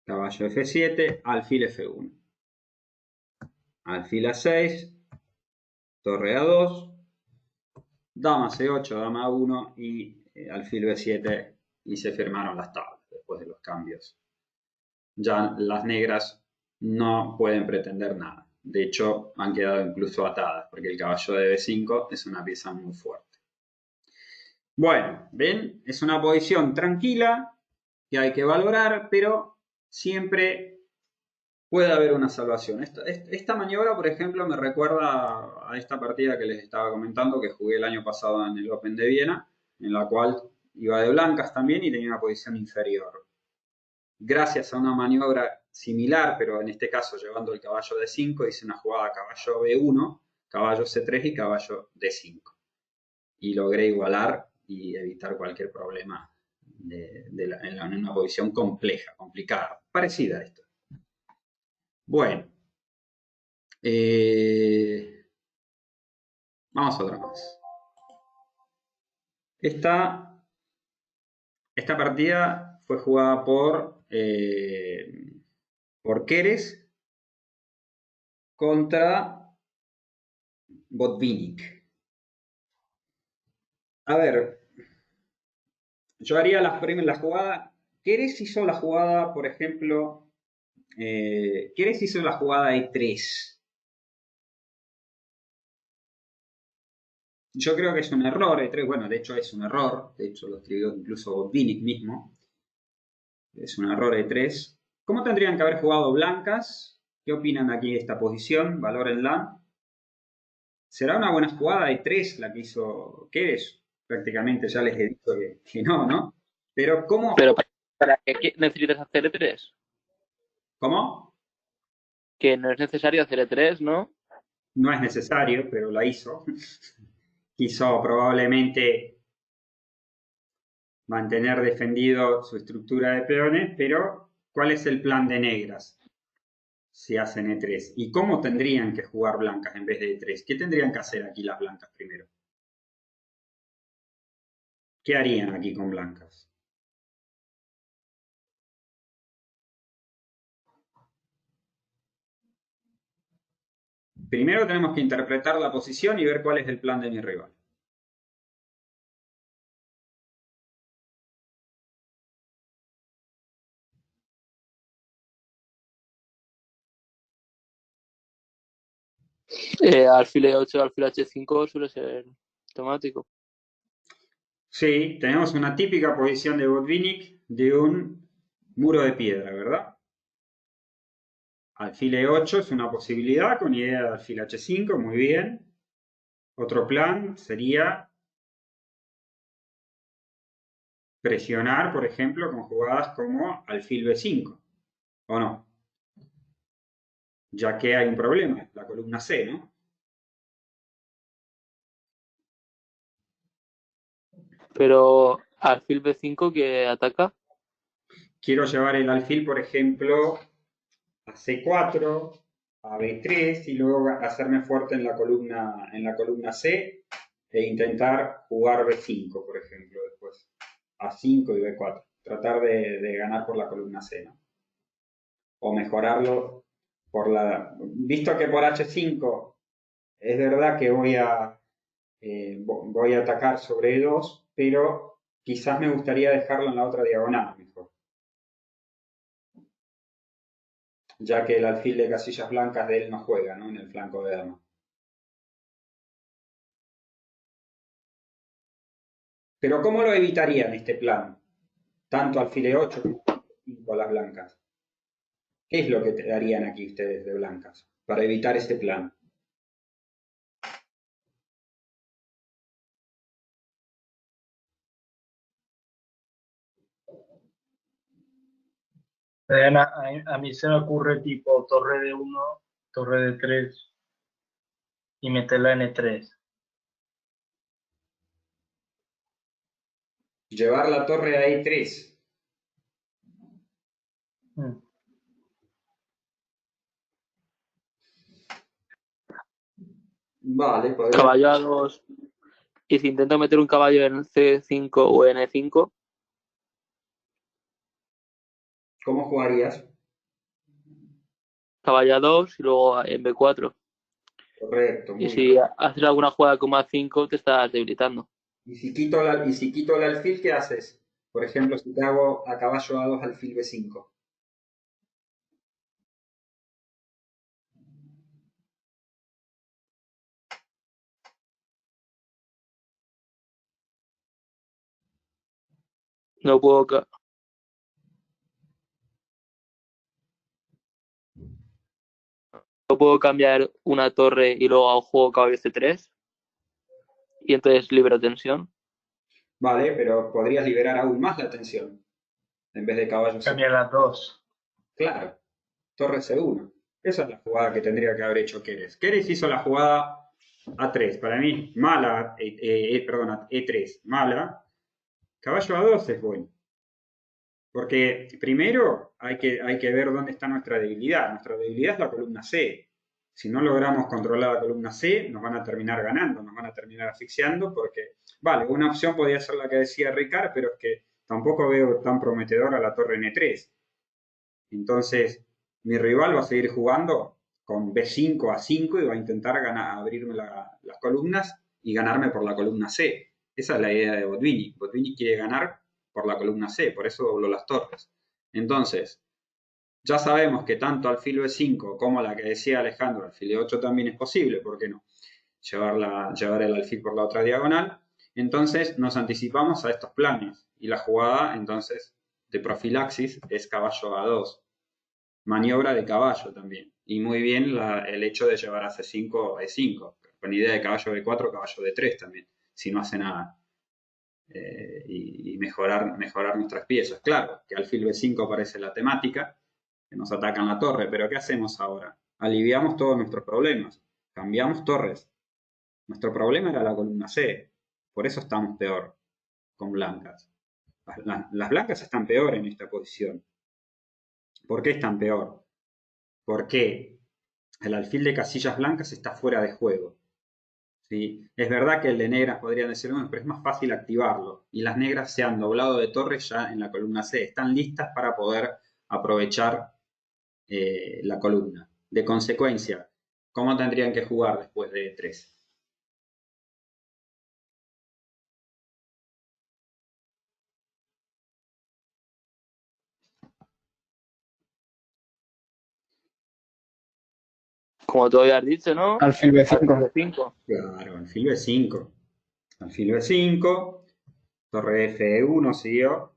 S1: caballo F7, alfil F1. Alfil A6, torre A2, dama C8, dama A1 y alfil B7 y se firmaron las tablas después de los cambios. Ya las negras no pueden pretender nada. De hecho, han quedado incluso atadas porque el caballo de B5 es una pieza muy fuerte. Bueno, ¿ven? Es una posición tranquila que hay que valorar, pero siempre puede haber una salvación. Esta maniobra, por ejemplo, me recuerda a esta partida que les estaba comentando que jugué el año pasado en el Open de Viena, en la cual iba de blancas también y tenía una posición inferior. Gracias a una maniobra similar, pero en este caso llevando el caballo D5, hice una jugada caballo B1, caballo C3 y caballo D5. Y logré igualar y evitar cualquier problema en una posición compleja, complicada, parecida a esto. Bueno, vamos a otra más. Esta partida fue jugada por Keres contra Botvinnik. A ver, yo haría la jugada. Keres hizo la jugada, por ejemplo, Keres hizo la jugada E3. Yo creo que es un error E3. Bueno, de hecho es un error. De hecho lo escribió incluso Botvinnik mismo. Es un error E3. ¿Cómo tendrían que haber jugado blancas? ¿Qué opinan aquí de esta posición? Valórenla. ¿Será una buena jugada E3 la que hizo Keres? Prácticamente ya les he dicho que no, ¿no? Pero ¿cómo?
S3: Pero ¿para qué necesitas hacer E3?
S1: ¿Cómo?
S3: Que no es necesario hacer E3, ¿no?
S1: No es necesario, pero la hizo. Quiso probablemente mantener defendido su estructura de peones, pero ¿cuál es el plan de negras si hacen E3? ¿Y cómo tendrían que jugar blancas en vez de E3? ¿Qué tendrían que hacer aquí las blancas primero? ¿Qué harían aquí con blancas? Primero tenemos que interpretar la posición y ver cuál es el plan de mi rival.
S3: Alfil E8, alfil H5 suele ser automático.
S1: Sí, tenemos una típica posición de Botvinnik de un muro de piedra, ¿verdad? Alfil E8 es una posibilidad con idea de alfil H5, muy bien. Otro plan sería presionar, por ejemplo, con jugadas como alfil B5, ¿o no? Ya que hay un problema, la columna C, ¿no?
S3: Pero alfil B5 que ataca.
S1: Quiero llevar el alfil, por ejemplo, a C4, a B3 y luego hacerme fuerte en la columna C e intentar jugar B5, por ejemplo, después. A5 y B4. Tratar de ganar por la columna C, ¿no? O mejorarlo por la... Visto que por H5 es verdad que voy a atacar sobre E2, pero quizás me gustaría dejarlo en la otra diagonal mejor. Ya que el alfil de casillas blancas de él no juega, ¿no? En el flanco de dama. Pero ¿cómo lo evitarían este plan? Tanto alfil E8 como a las blancas. ¿Qué es lo que te harían aquí ustedes de blancas para evitar este plan?
S4: A mí se me ocurre tipo torre de 1, torre de 3 y meterla en E3.
S1: Llevar la torre a E3.
S4: Mm.
S1: Vale, podría.
S3: Caballo A2. Y si intento meter un caballo en C5 o en E5,
S1: ¿Cómo jugarías?
S3: caballo A2 y luego en B4.
S1: Correcto,
S3: Y
S1: muy bien.
S3: si haces alguna jugada como A5, te estás debilitando.
S1: Y si quito el alfil, ¿qué haces? Por ejemplo, si te hago a caballo A2 alfil B5.
S3: No puedo, no puedo cambiar una torre y luego juego caballo C3 y entonces libero tensión.
S1: Vale, pero podrías liberar aún más la tensión en vez de caballo C.
S4: Cambia las dos.
S1: Claro, torre C1. Esa es la jugada que tendría que haber hecho Keres. Keres hizo la jugada A3. Para mí, mala. Perdón, E3, mala. Caballo A2 es bueno. Porque primero hay que ver dónde está nuestra debilidad. Nuestra debilidad es la columna C. Si no logramos controlar la columna C, nos van a terminar ganando, nos van a terminar asfixiando porque, vale, una opción podría ser la que decía Ricard, pero es que tampoco veo tan prometedora la torre N3. Entonces, mi rival va a seguir jugando con B5 a 5 y va a intentar abrirme las columnas y ganarme por la columna C. Esa es la idea de Botvinnik. Botvinnik quiere ganar por la columna C, por eso dobló las torres. Entonces, ya sabemos que tanto alfil B5 como la que decía Alejandro, alfil E8 también es posible, ¿por qué no? Llevar el alfil por la otra diagonal. Entonces nos anticipamos a estos planes y la jugada entonces de profilaxis es caballo A2. Maniobra de caballo también. Y muy bien el hecho de llevar a C5 a E5, con idea de caballo B4, caballo D3 también, si no hace nada. Y mejorar nuestras piezas. Claro, que alfil B5 aparece la temática, que nos atacan la torre, pero ¿qué hacemos ahora? Aliviamos todos nuestros problemas, cambiamos torres. Nuestro problema era la columna C, por eso estamos peor con blancas. Las blancas están peor en esta posición. ¿Por qué están peor? Porque el alfil de casillas blancas está fuera de juego. ¿Sí? Es verdad que el de negras podrían decir, bueno, pero es más fácil activarlo. Y las negras se han doblado de torre ya en la columna C. Están listas para poder aprovechar la columna. De consecuencia, ¿cómo tendrían que jugar después de 3?
S3: Como tú habías dicho, ¿no?
S2: Alfil B5.
S3: Alfil B5.
S1: Claro, alfil B5. Alfil B5, torre F1 siguió,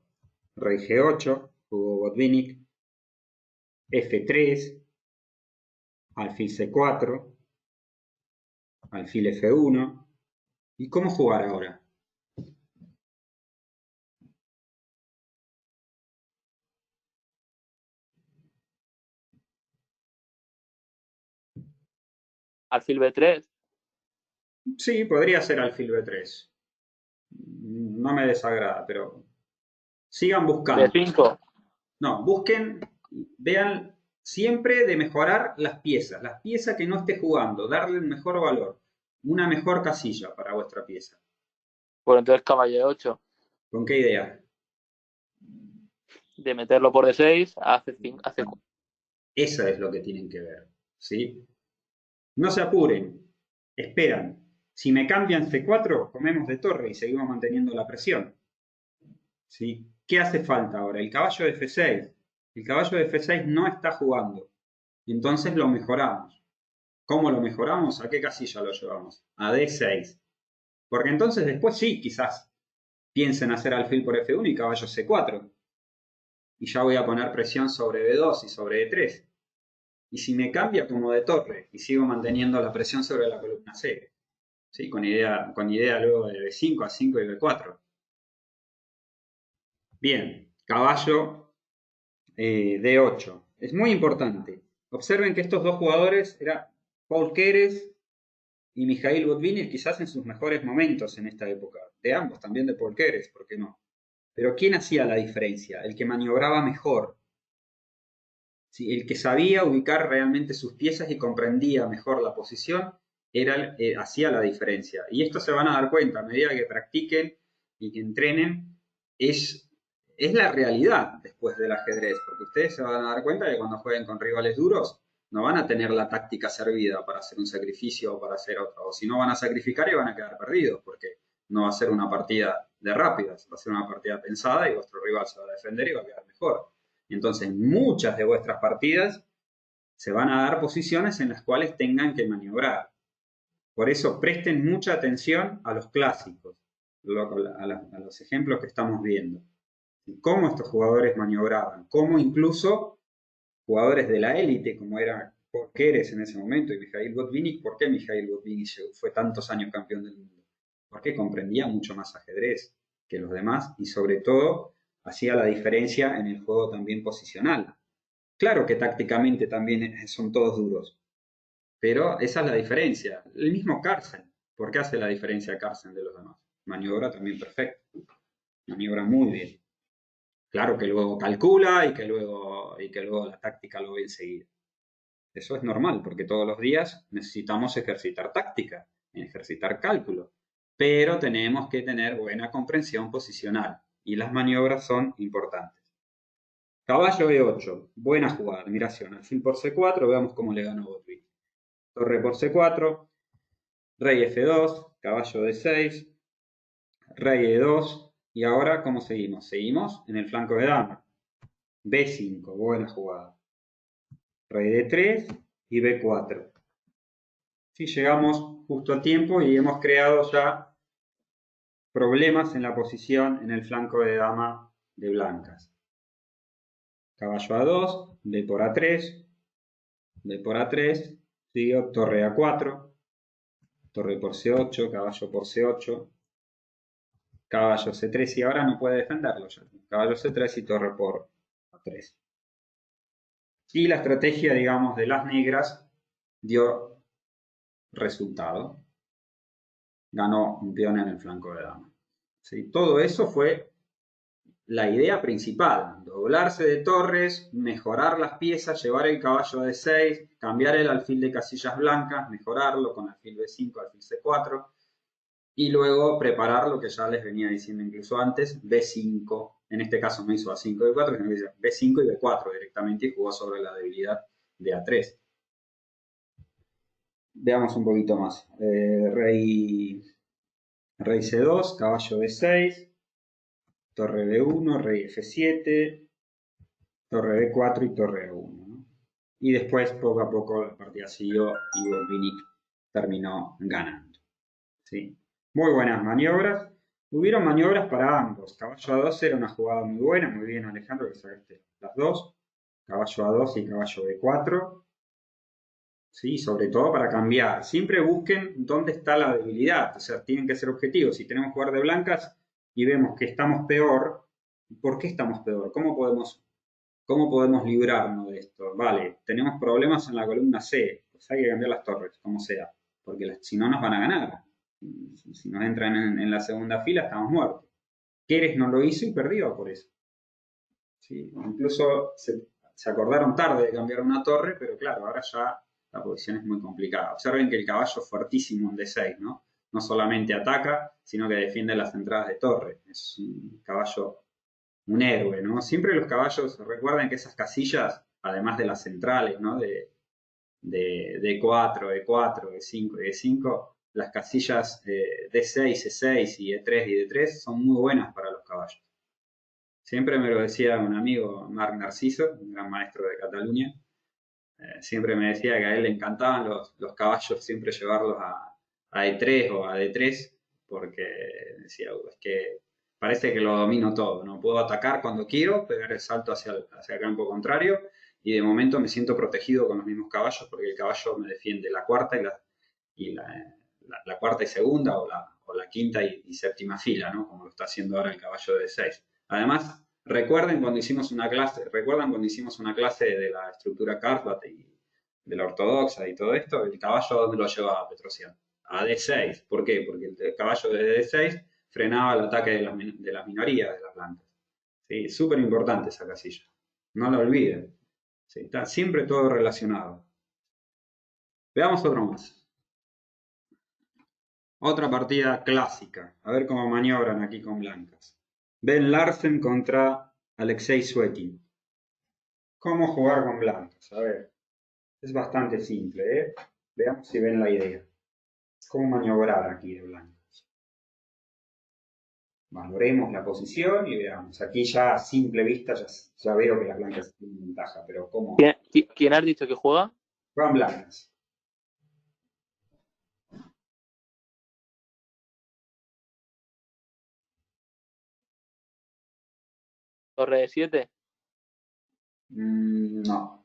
S1: rey G8, jugó Botvinnik, F3, alfil C4, alfil F1. ¿Y cómo jugar ahora?
S3: Alfil B3.
S1: Sí, podría ser alfil B3. No me desagrada, pero sigan buscando.
S3: B5.
S1: No, busquen, vean siempre de mejorar las piezas que no esté jugando, darle un mejor valor, una mejor casilla para vuestra pieza.
S3: Pues entonces caballo E8.
S1: ¿Con qué idea?
S3: De meterlo por D6 a C5, a C4.
S1: Eso es lo que tienen que ver, ¿sí? No se apuren, esperan. Si me cambian C4, comemos de torre y seguimos manteniendo la presión. ¿Sí? ¿Qué hace falta ahora? El caballo de F6. El caballo de F6 no está jugando. Entonces lo mejoramos. ¿Cómo lo mejoramos? ¿A qué casilla lo llevamos? A D6. Porque entonces después sí, quizás piensen hacer alfil por F1 y caballo C4. Y ya voy a poner presión sobre B2 y sobre E3. Y si me cambia como de torre y sigo manteniendo la presión sobre la columna C. ¿Sí? Con idea luego de B5 a 5 y B4. Bien, caballo D8. Es muy importante. Observen que estos dos jugadores eran Paul Keres y Mikhail Botvinnik, quizás en sus mejores momentos en esta época. De ambos, también de Paul Keres, ¿por qué no? Pero ¿quién hacía la diferencia? El que maniobraba mejor. Sí, el que sabía ubicar realmente sus piezas y comprendía mejor la posición hacía la diferencia. Y esto se van a dar cuenta a medida que practiquen y que entrenen. Es la realidad después del ajedrez, porque ustedes se van a dar cuenta que cuando jueguen con rivales duros no van a tener la táctica servida para hacer un sacrificio o para hacer otro. O si no van a sacrificar y van a quedar perdidos, porque no va a ser una partida de rápidas, va a ser una partida pensada y vuestro rival se va a defender y va a quedar mejor. Entonces, muchas de vuestras partidas se van a dar posiciones en las cuales tengan que maniobrar. Por eso, presten mucha atención a los clásicos, a los ejemplos que estamos viendo. Cómo estos jugadores maniobraban, cómo incluso jugadores de la élite, como era Paul Keres en ese momento y Mikhail Botvinnik. ¿Por qué Mikhail Botvinnik fue tantos años campeón del mundo? Porque comprendía mucho más ajedrez que los demás y sobre todo hacía la diferencia en el juego también posicional. Claro que tácticamente también son todos duros, pero esa es la diferencia. El mismo Carlsen, ¿por qué hace la diferencia Carlsen de los demás? Maniobra también perfecto, maniobra muy bien. Claro que luego calcula y que luego la táctica lo ve enseguida. Eso es normal, porque todos los días necesitamos ejercitar táctica, ejercitar cálculo, pero tenemos que tener buena comprensión posicional y las maniobras son importantes. Caballo E8, buena jugada, admiración. Alfil por C4, veamos cómo le ganó Botvinnik. Torre por C4, rey F2, caballo D6, rey E2, y ahora ¿cómo seguimos? Seguimos en el flanco de dama. B5, buena jugada. Rey D3 y B4. Sí, llegamos justo a tiempo y hemos creado ya problemas en la posición en el flanco de dama de blancas. Caballo A2, B por A3, B por A3, siguió torre A4, torre por C8, caballo por C8, caballo C3 y ahora no puede defenderlo ya. Caballo C3 y torre por A3. Y la estrategia, digamos, de las negras dio resultado. Ganó un peón en el flanco de dama. ¿Sí? Todo eso fue la idea principal, doblarse de torres, mejorar las piezas, llevar el caballo a D6, cambiar el alfil de casillas blancas, mejorarlo con alfil B5, alfil C4, y luego preparar lo que ya les venía diciendo incluso antes, B5, en este caso no hizo A5 y B4, sino que hizo B5 y B4 directamente y jugó sobre la debilidad de A3. Veamos un poquito más. Rey C2, caballo D6, torre B1, rey F7, torre B4 y torre A1. ¿no? Y después, poco a poco, la partida siguió y Botvinnik terminó ganando. ¿sí? Muy buenas maniobras. Hubieron maniobras para ambos. Caballo A2 era una jugada muy buena. Muy bien, Alejandro, que sacaste las dos. Caballo A2 y caballo B4. ¿Sí? Sobre todo para cambiar. Siempre busquen dónde está la debilidad. O sea, tienen que ser objetivos. Si tenemos jugar de blancas y vemos que estamos peor, ¿por qué estamos peor? ¿Cómo podemos librarnos de esto? Vale, tenemos problemas en la columna C, pues hay que cambiar las torres, como sea, porque si no nos van a ganar. Si nos entran en la segunda fila, estamos muertos. Keres no lo hizo y perdió por eso. ¿sí? Incluso se acordaron tarde de cambiar una torre, pero claro, ahora ya la posición es muy complicada. Observen que el caballo es fuertísimo en D6, ¿no? No solamente ataca, sino que defiende las entradas de torre. Es un caballo, un héroe, ¿no? Siempre los caballos, recuerden que esas casillas, además de las centrales, ¿no? De D4, E4, E5 y E5, las casillas D6, E6 y E3 y D3 son muy buenas para los caballos. Siempre me lo decía un amigo, Marc Narciso, un gran maestro de Cataluña, siempre me decía que a él le encantaban los caballos, siempre llevarlos a E3 o a D3, porque decía, es que parece que lo domino todo, ¿no? Puedo atacar cuando quiero, pegar el salto hacia el campo contrario, y de momento me siento protegido con los mismos caballos, porque el caballo me defiende la cuarta la cuarta y segunda, o la quinta y séptima fila, ¿no? Como lo está haciendo ahora el caballo de D6. Además, recuerdan cuando hicimos una clase de la estructura Cartwright y de la ortodoxa y todo esto? El caballo, ¿dónde lo llevaba Petrosian? A D6. ¿Por qué? Porque el caballo de D6 frenaba el ataque de las minorías, de las blancas. ¿Sí? Súper importante esa casilla. No la olviden. ¿Sí? Está siempre todo relacionado. Veamos otro más. Otra partida clásica. A ver cómo maniobran aquí con blancas. Ben Larsen contra Alexei Suetin. ¿Cómo jugar con blancas? A ver. Es bastante simple, ¿eh? Veamos si ven la idea. ¿Cómo maniobrar aquí de blancas? Valoremos la posición y veamos. Aquí ya a simple vista ya veo que las blancas tienen ventaja, pero ¿cómo?
S3: ¿Quién has dicho que juega?
S1: Juegan blancas.
S3: Torre de 7.
S1: No.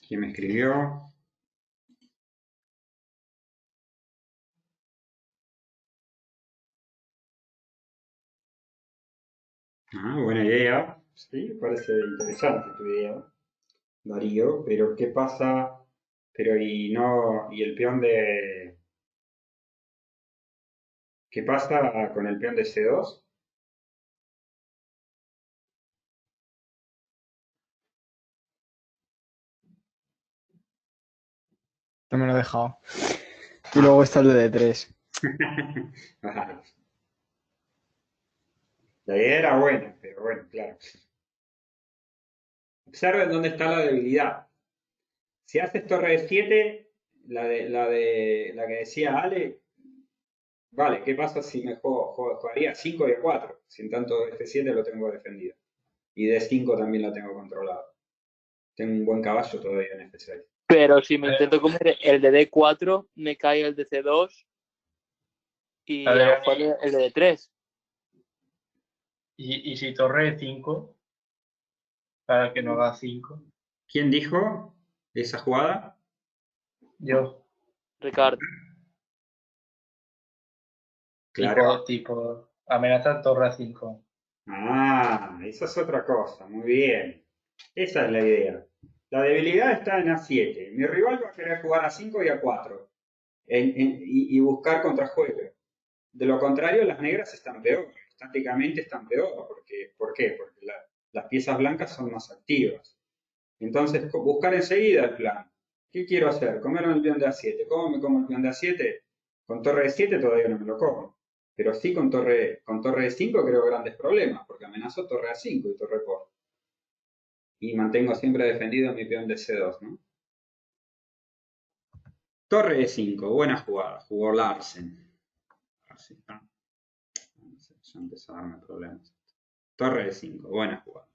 S1: ¿Quién me escribió? Ah, buena idea. Sí, parece interesante tu idea, Darío. Pero ¿qué pasa? Pero y el peón de... ¿Qué pasa con el peón de C2?
S2: No me lo he dejado. Y luego está el de D3.
S1: Vale. La idea era buena, pero bueno, claro. Observen dónde está la debilidad. Si haces torre de 7, la que decía Ale, vale, ¿qué pasa si me jugaría 5 de 4? Si en tanto F7 lo tengo defendido. Y D5 también la tengo controlada. Tengo un buen caballo todavía en F6.
S3: Pero si me intento comer el de D4, me cae el de C2 y a lo mejor el de D3.
S4: ¿Y si torre de 5? Para que no haga 5.
S1: ¿Quién dijo esa jugada?
S4: Yo.
S3: Ricardo.
S1: Claro.
S4: Tipo, amenaza torre a 5.
S1: Ah, esa es otra cosa. Muy bien. Esa es la idea. La debilidad está en A7. Mi rival va a querer jugar a 5 y a 4 y buscar contrajuego. De lo contrario, las negras están peor. Estáticamente están peor. ¿Por qué? Porque las piezas blancas son más activas. Entonces, buscar enseguida el plan. ¿Qué quiero hacer? Comerme el peón de A7. ¿Cómo me como el peón de A7? Con torre de 7 todavía no me lo como. Pero sí con torre de 5 creo grandes problemas, porque amenazo torre A5 y torre por. Y mantengo siempre defendido mi peón de C2, ¿no? Torre de 5, buena jugada. Jugó Larsen. Así está. Ya empezó a darme problemas. Torre de 5, buena jugada.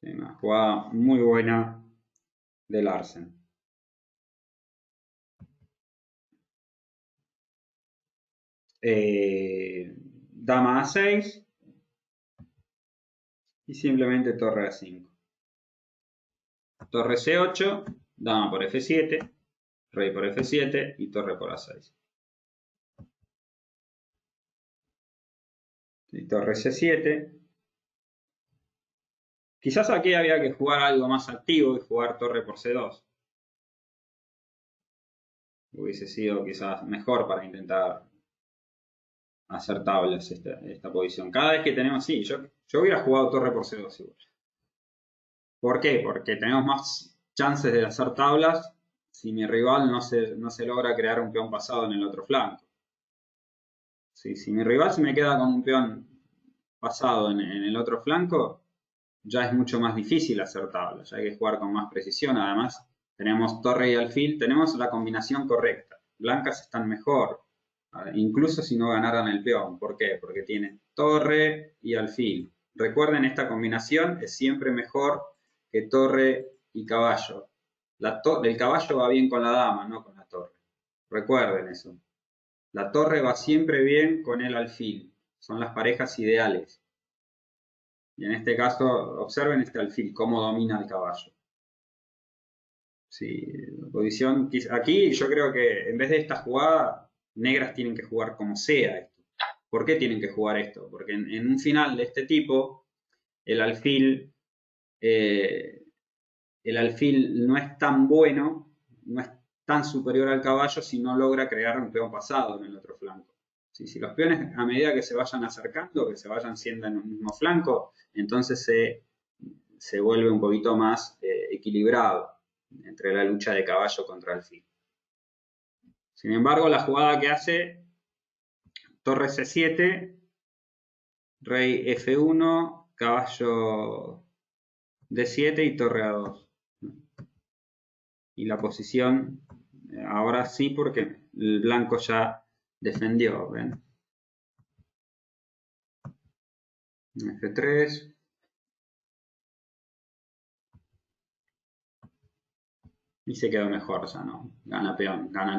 S1: Sí, una jugada muy buena de Larsen. Dama A6 y simplemente torre A5. Torre C8, dama por F7, rey por F7 y torre por A6. Y torre C7. Quizás aquí había que jugar algo más activo y jugar torre por C2. Hubiese sido quizás mejor para intentar hacer tablas esta posición. Cada vez que tenemos, sí, yo hubiera jugado torre por C2 igual. ¿Por qué? Porque tenemos chances de hacer tablas si mi rival no se logra crear un peón pasado en el otro flanco. Sí, si mi rival se me queda con un peón pasado en el otro flanco, ya es mucho más difícil hacer tablas, ya hay que jugar con más precisión. Además, tenemos torre y alfil, tenemos la combinación correcta. Blancas están mejor, incluso si no ganaran el peón. ¿Por qué? Porque tienen torre y alfil. Recuerden, esta combinación es siempre mejor que torre y caballo. El caballo va bien con la dama, no con la torre. Recuerden eso. La torre va siempre bien con el alfil. Son las parejas ideales. Y en este caso, observen este alfil, cómo domina el caballo. Sí, posición. Aquí yo creo que en vez de esta jugada, negras tienen que jugar como sea esto. ¿Por qué tienen que jugar esto? Porque en un final de este tipo, el alfil, no es tan bueno, no es tan superior al caballo si no logra crear un peón pasado en el otro flanco. Si los peones, a medida que se vayan acercando, que se vayan siendo en un mismo flanco, entonces se vuelve un poquito más equilibrado entre la lucha de caballo contra alfil. Sin embargo, la jugada que hace torre C7, rey F1, caballo D7 y torre A2. Y la posición, ahora sí, porque el blanco ya defendió, ¿ven? F3. Y se quedó mejor ya, ¿no? Gana el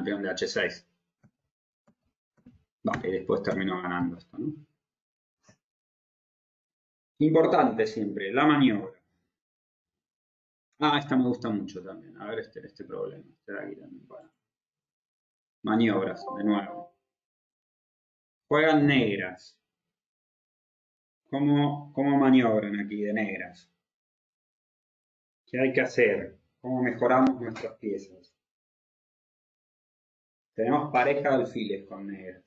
S1: peón de H6. Vale, y después terminó ganando esto, ¿no? Importante siempre, la maniobra. Ah, esta me gusta mucho también. A ver este problema. Este de aquí también. Bueno. Maniobras, de nuevo. Juegan negras. ¿Cómo maniobran aquí de negras? ¿Qué hay que hacer? ¿Cómo mejoramos nuestras piezas? Tenemos pareja de alfiles con negras.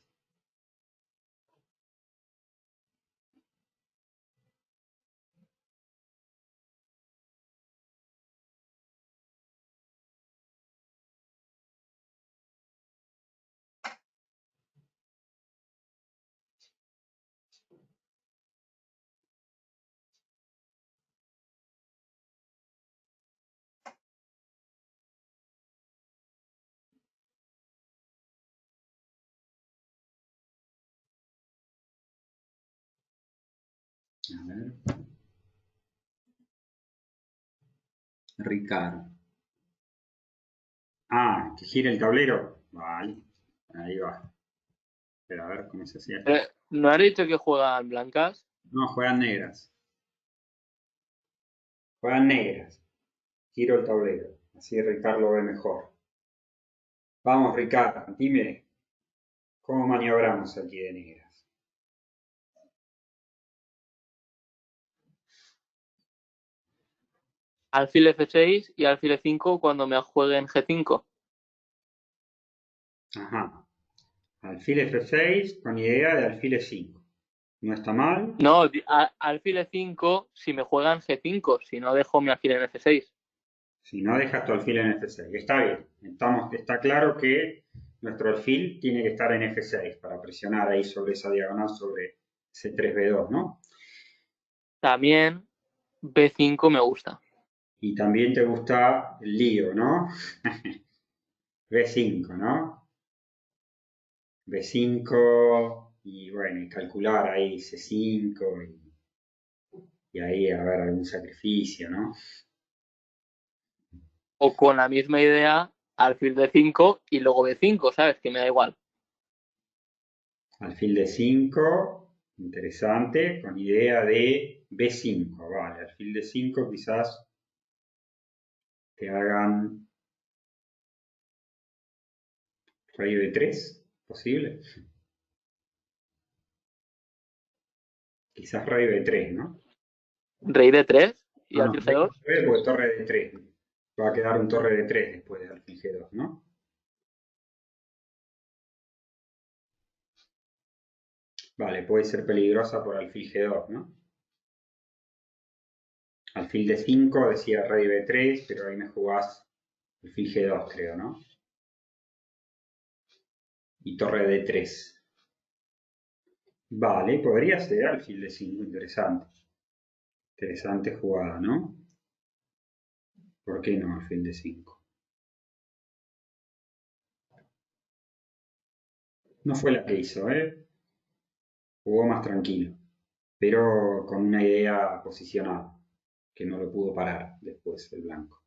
S1: A ver. Ricardo. Ah, que gire el tablero. Vale, ahí va. Pero a ver cómo se hacía esto.
S3: ¿No has dicho que juegan blancas?
S1: No, juegan negras. Juegan negras. Giro el tablero. Así Ricardo lo ve mejor. Vamos, Ricardo, dime cómo maniobramos aquí de negras.
S3: Alfil F6 y alfil E5 cuando me jueguen G5.
S1: Ajá. Alfil F6 con idea de alfil E5. No está mal.
S3: No, alfil E5 si me juegan G5, si no dejo mi alfil en F6.
S1: Si no dejas tu alfil en F6. Está bien. Está claro que nuestro alfil tiene que estar en F6 para presionar ahí sobre esa diagonal sobre C3B2, ¿no?
S3: También B5 me gusta.
S1: Y también te gusta el lío, ¿no? B5, ¿no? B5 y bueno, y calcular ahí C5 y ahí a ver algún sacrificio, ¿no?
S3: O con la misma idea, alfil D5 y luego B5, ¿sabes? Que me da igual.
S1: Alfil de 5, interesante, con idea de B5, vale, alfil de 5 quizás te hagan rey B3, posible. Quizás rey B3, ¿no?
S3: Rey D3 y
S1: No, no,
S3: alfil
S1: rey
S3: G2.
S1: B3 porque torre D3. Va a quedar un torre D3 después de alfil G2, ¿no? Vale, puede ser peligrosa por alfil G2, ¿no? Alfil D5, decía rey B3, pero ahí me jugás alfil G2, creo, ¿no? Y torre D3. Vale, podría ser alfil D5, interesante. Interesante jugada, ¿no? ¿Por qué no alfil D5? No fue la que hizo, ¿eh? Jugó más tranquilo, pero con una idea posicionada, que no lo pudo parar después el blanco.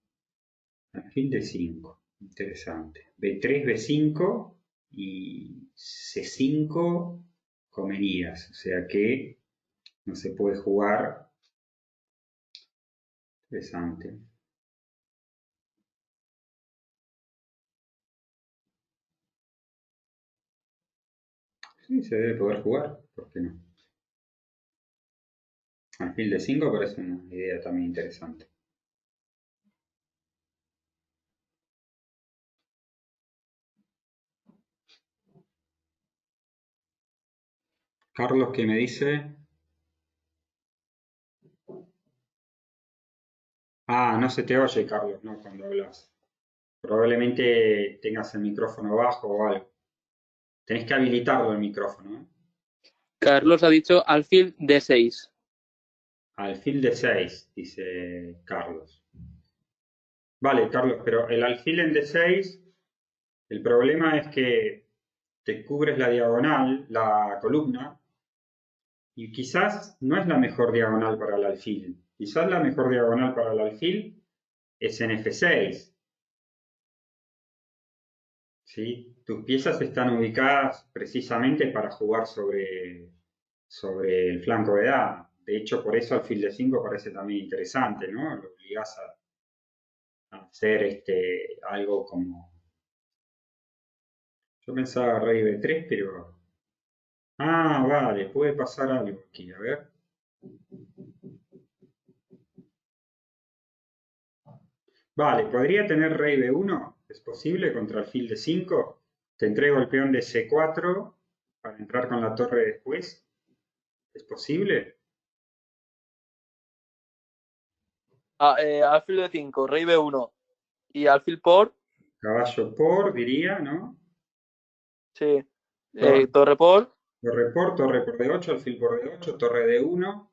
S1: Alfil D5, interesante. B3, B5 y C5 comerías, o sea que no se puede jugar. Interesante. Sí, se debe poder jugar, ¿por qué no? Alfil D5 parece una idea también interesante. Carlos, ¿qué me dice? Ah, no se te oye, Carlos, ¿no? Cuando hablas. Probablemente tengas el micrófono bajo o algo. Tenés que habilitarlo el micrófono, ¿eh?
S3: Carlos ha dicho alfil D6.
S1: Alfil D6, dice Carlos. Vale, Carlos, pero el alfil en D6, el problema es que te cubres la diagonal, la columna, y quizás no es la mejor diagonal para el alfil. Quizás la mejor diagonal para el alfil es en F6. ¿Sí? Tus piezas están ubicadas precisamente para jugar sobre el flanco de dama. De hecho, por eso alfil D5 parece también interesante, ¿no? Lo obligás a hacer algo como... Yo pensaba rey B3, pero... Ah, vale, puede pasar algo aquí, a ver. Vale, podría tener rey B1, ¿es posible? Contra alfil D5. Te entrego el peón de C4 para entrar con la torre después. ¿Es posible?
S3: Alfil D5, rey B1 y alfil por,
S1: Caballo por, diría, ¿no?
S3: sí.
S1: Torre,
S3: Torre por,
S1: torre por D8, alfil por D8, torre D1,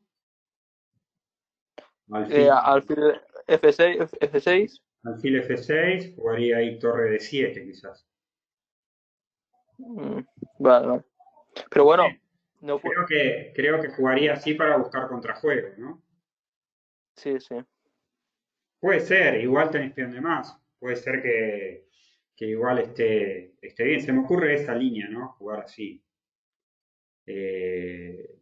S1: alfil,
S3: alfil F6, F6.
S1: alfil F6, jugaría ahí torre D7 quizás.
S3: Vale, vale. Pero bueno, no
S1: Creo que jugaría así para buscar contrajuego, ¿no?
S3: sí, sí.
S1: Puede ser, igual tenés peón de más. Puede ser que igual esté bien. Se me ocurre esa línea, ¿no? Jugar así. Eh,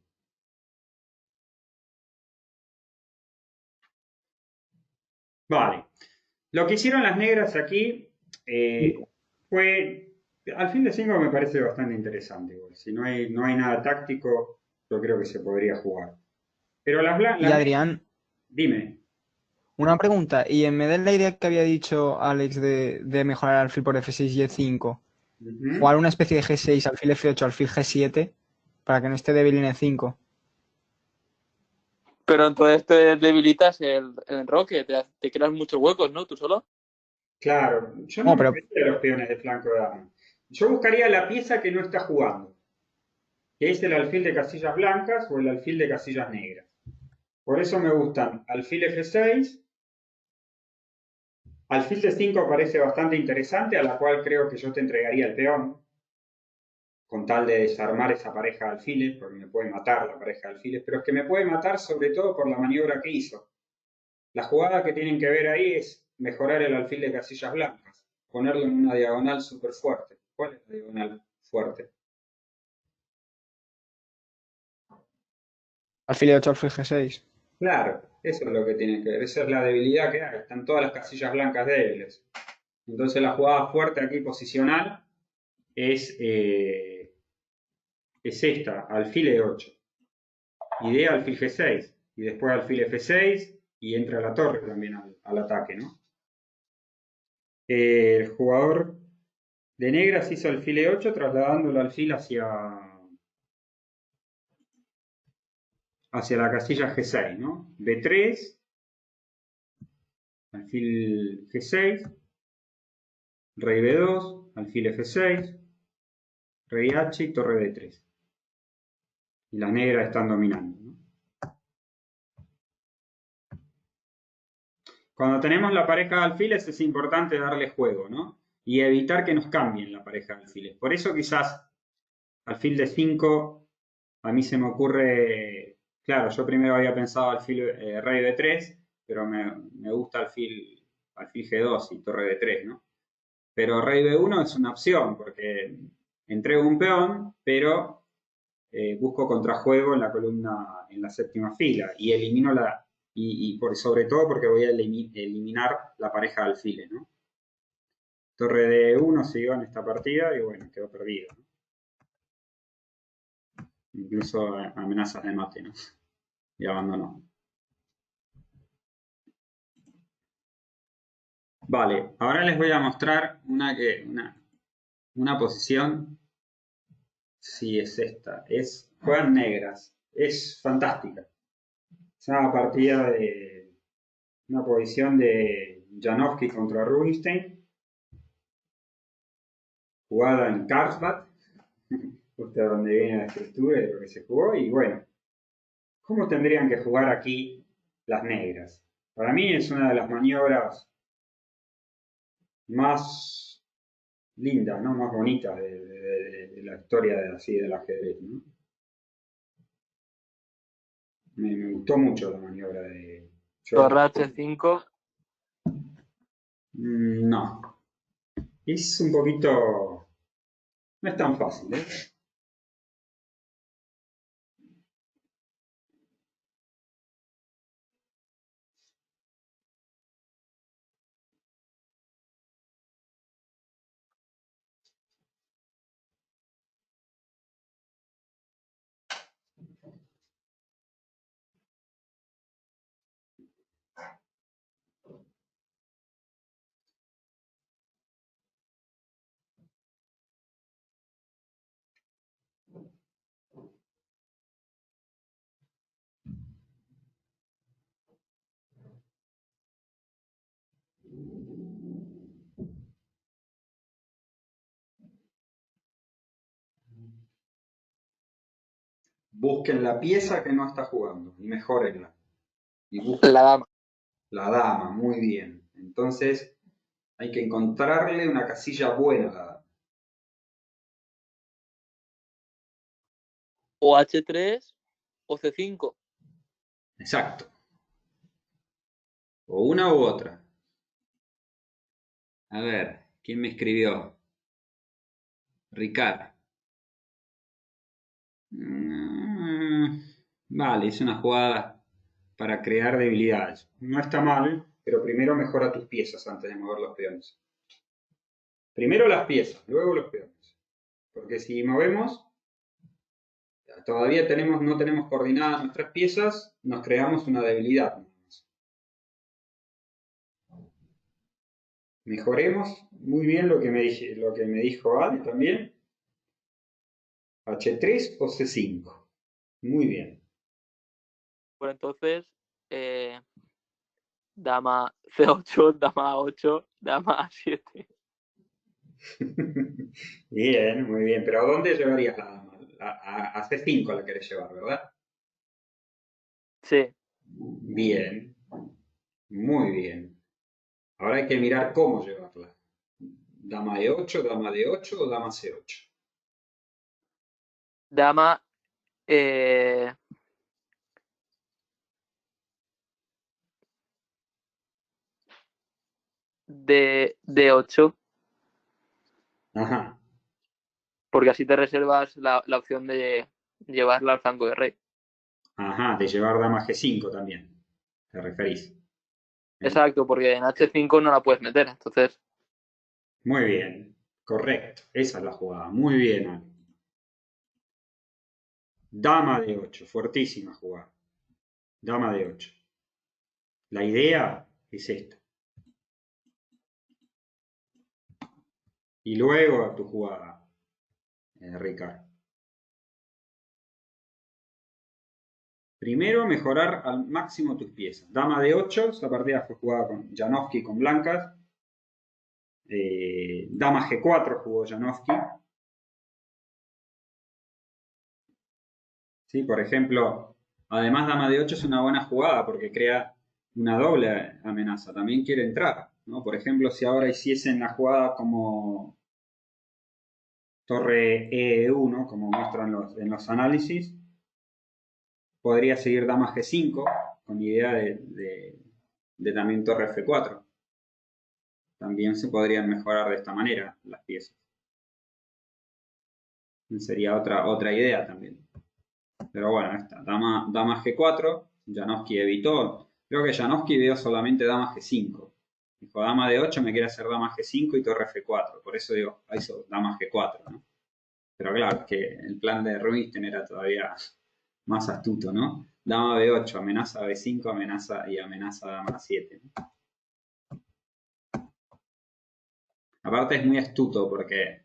S1: vale. Lo que hicieron las negras aquí fue. Al fin de 5 me parece bastante interesante. Igual. Si no hay nada táctico, yo creo que se podría jugar. Pero
S2: Y Adrián,
S1: dime.
S2: una pregunta. ¿Y en vez de la idea que había dicho Alex de mejorar alfil por F6 y E5,
S1: Ujú.
S2: jugar una especie de G6, alfil F8, alfil G7, para que no esté débil en E5?
S3: Pero entonces te debilitas el enroque, te creas muchos huecos, ¿no? ¿Tú solo?
S1: Claro, yo no
S2: Bueno,
S1: me
S2: pero
S1: metería los peones de flanco de dama. Yo buscaría la pieza que no está jugando, que es el alfil de casillas blancas o el alfil de casillas negras. Por eso me gustan alfil F6, alfil D5 parece bastante interesante, a la cual creo que yo te entregaría el peón, con tal de desarmar esa pareja de alfiles, porque me puede matar la pareja de alfiles, pero es que me puede matar sobre todo por la maniobra que hizo. La jugada que tienen que ver ahí es mejorar el alfil de casillas blancas, ponerlo en una diagonal súper fuerte. ¿Cuál es la diagonal fuerte?
S2: alfil E8, alfil G6.
S1: Claro, eso es lo que tienen que ver, esa es la debilidad que hay, están todas las casillas blancas débiles. Entonces la jugada fuerte aquí posicional es esta, alfil E8, idea alfil G6, y después alfil F6, y entra la torre también al ataque, ¿no? El jugador de negras hizo alfil E8 trasladando el alfil hacia la casilla G6, ¿no? B3, alfil G6, rey B2, alfil F6, rey H y torre D3. Y las negras están dominando, ¿no? Cuando tenemos la pareja de alfiles es importante darle juego, ¿no? Y evitar que nos cambien la pareja de alfiles. Por eso quizás alfil de 5, a mí se me ocurre, claro, yo primero había pensado alfil rey de 3, pero me gusta alfil G2 y torre de 3, ¿no? Pero rey B1 es una opción, porque entrego un peón, pero busco contrajuego en la columna, en la séptima fila, y elimino sobre todo porque voy a eliminar la pareja de alfiles, ¿no? Torre de 1 siguió en esta partida y bueno, quedó perdido, ¿no? Incluso amenazas de mate, ¿no? Y abandonó. Vale, ahora les voy a mostrar una posición. Sí, es esta. Juegan negras. Es fantástica. Es una partida de una posición de Janowski contra Rubinstein, jugada en Karlsbad, justo donde viene la estructura de lo que se jugó. Y bueno, ¿cómo tendrían que jugar aquí las negras? Para mí es una de las maniobras más lindas, ¿no? Más bonitas de la historia así del ajedrez, ¿no? Me gustó mucho la maniobra de...
S3: Torre H5.
S1: No. Es un poquito... No es tan fácil, ¿eh? Busquen la pieza que no está jugando y mejórenla. Y busquen
S3: La dama.
S1: la dama, muy bien. Entonces hay que encontrarle una casilla buena a la dama.
S3: O H3 o C5.
S1: Exacto. O una u otra. A ver, ¿quién me escribió? Ricard. Vale, es una jugada para crear debilidades. No está mal, pero primero mejora tus piezas antes de mover los peones. Primero las piezas, luego los peones. Porque si movemos, todavía no tenemos coordinadas nuestras piezas, nos creamos una debilidad. Mejoremos muy bien lo que me dijo Ale también. H3 o C5. Muy bien.
S3: Pues entonces, dama C8, dama A8, dama A7.
S1: Bien, muy bien. Pero ¿a dónde llevarías la dama? A C5 la querés llevar, ¿verdad?
S3: Sí.
S1: Bien, muy bien. Ahora hay que mirar cómo llevarla. Dama E8, dama D8 o dama C8.
S3: Dama D8,
S1: Ajá,
S3: porque así te reservas la opción de llevarla al flanco de rey.
S1: ajá, de llevar dama G5 también. ¿Te referís?
S3: Exacto, porque en H5 no la puedes meter, entonces.
S1: Muy bien, correcto. Esa es la jugada. Muy bien, Ale. Dama D8, fuertísima jugada. Dama D8. La idea es esta. Y luego a tu jugada, Ricardo. Primero, mejorar al máximo tus piezas. Dama de 8, esa partida fue jugada con Janowski con blancas. Dama G4 jugó Janowski. ¿Sí? Por ejemplo, además Dama de 8 es una buena jugada porque crea una doble amenaza. También quiere entrar, ¿no? Por ejemplo, si ahora hiciesen la jugada como torre E1, como muestran en los análisis, podría seguir Dama G5 con idea de también torre F4. También se podrían mejorar de esta manera las piezas. Sería otra idea también. Pero bueno, esta, dama G4, Janowski evitó. Creo que Janowski vio solamente dama G5. Dijo, dama de 8 me quiere hacer dama G5 y torre F4. Por eso digo, hizo dama G4, ¿no? Pero claro, que el plan de Rubinstein era todavía más astuto, ¿no? Dama B8, amenaza B5, amenaza dama A7, ¿no? Aparte es muy astuto porque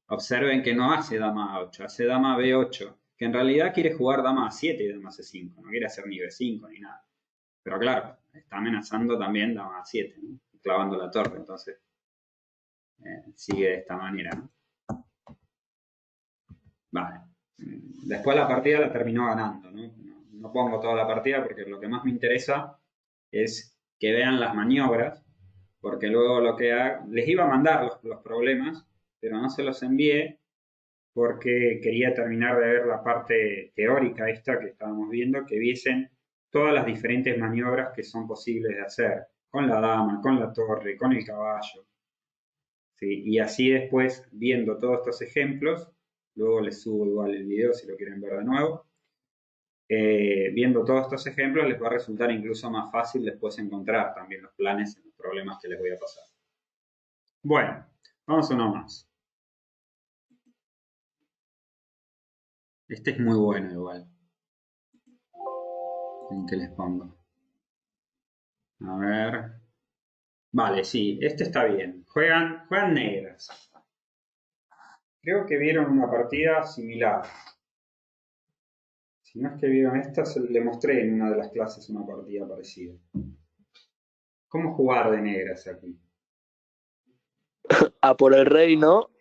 S1: observen que no hace dama A8, hace dama B8, que en realidad quiere jugar dama A7 y dama C5, no quiere hacer ni B5 ni nada. Pero claro, está amenazando también dama A7, ¿no? Clavando la torre, entonces sigue de esta manera, ¿no? Vale. Después la partida la terminó ganando, ¿no? No pongo toda la partida porque lo que más me interesa es que vean las maniobras, porque luego lo que les iba a mandar los problemas, pero no se los envié porque quería terminar de ver la parte teórica esta que estábamos viendo, que viesen todas las diferentes maniobras que son posibles de hacer, con la dama, con la torre, con el caballo. ¿Sí? Y así después, viendo todos estos ejemplos, luego les subo igual el video si lo quieren ver de nuevo, viendo todos estos ejemplos les va a resultar incluso más fácil después encontrar también los planes en los problemas que les voy a pasar. Bueno, vamos a uno más. Este es muy bueno igual. ¿En qué les pongo? A ver. Vale, sí, este está bien. Juegan negras. Creo que vieron una partida similar. Si no es que vieron esta, le mostré en una de las clases una partida parecida. ¿Cómo jugar de negras aquí?
S3: A por el rey, ¿no?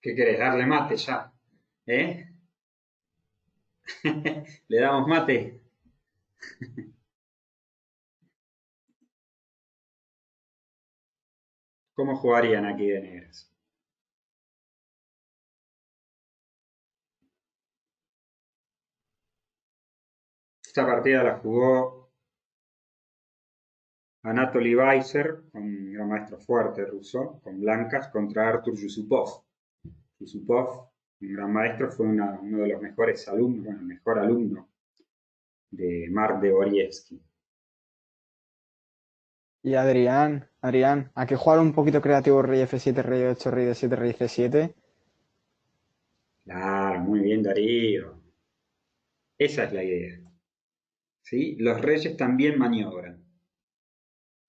S1: ¿Qué querés? ¿Darle mate ya? ¿Eh? ¿Le damos mate? ¿Cómo jugarían aquí de negras? Esta partida la jugó Anatoly Weiser, un gran maestro fuerte ruso, con blancas, contra Artur Yusupov. Yusupov, un gran maestro, fue uno de los mejores alumnos, bueno, el mejor alumno de Mark Dvorievsky.
S2: Y Adrián, ¿a qué jugar un poquito creativo rey F7, rey 8, rey D7, rey C7?
S1: Claro, muy bien Darío. Esa es la idea. ¿Sí? Los reyes también maniobran.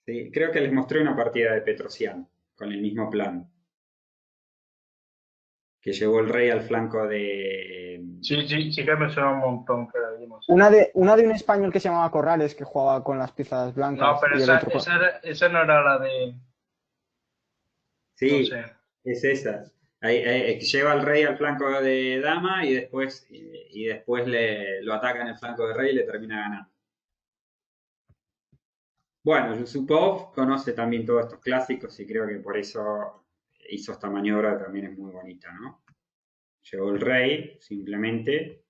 S1: ¿Sí? Creo que les mostré una partida de Petrosian con el mismo plan. Que llevó el rey al flanco de...
S4: Sí que me suena un montón que la vimos.
S2: Una de un español que se llamaba Corrales, que jugaba con las piezas blancas.
S4: No, pero
S2: y el otro
S4: esa no era la de...
S1: Sí,
S4: No sé.
S1: es esa. Lleva al rey al flanco de dama y después lo ataca en el flanco de rey y le termina ganando. Bueno, Yusupov conoce también todos estos clásicos y creo que por eso hizo esta maniobra que también es muy bonita, ¿no? Llegó el rey simplemente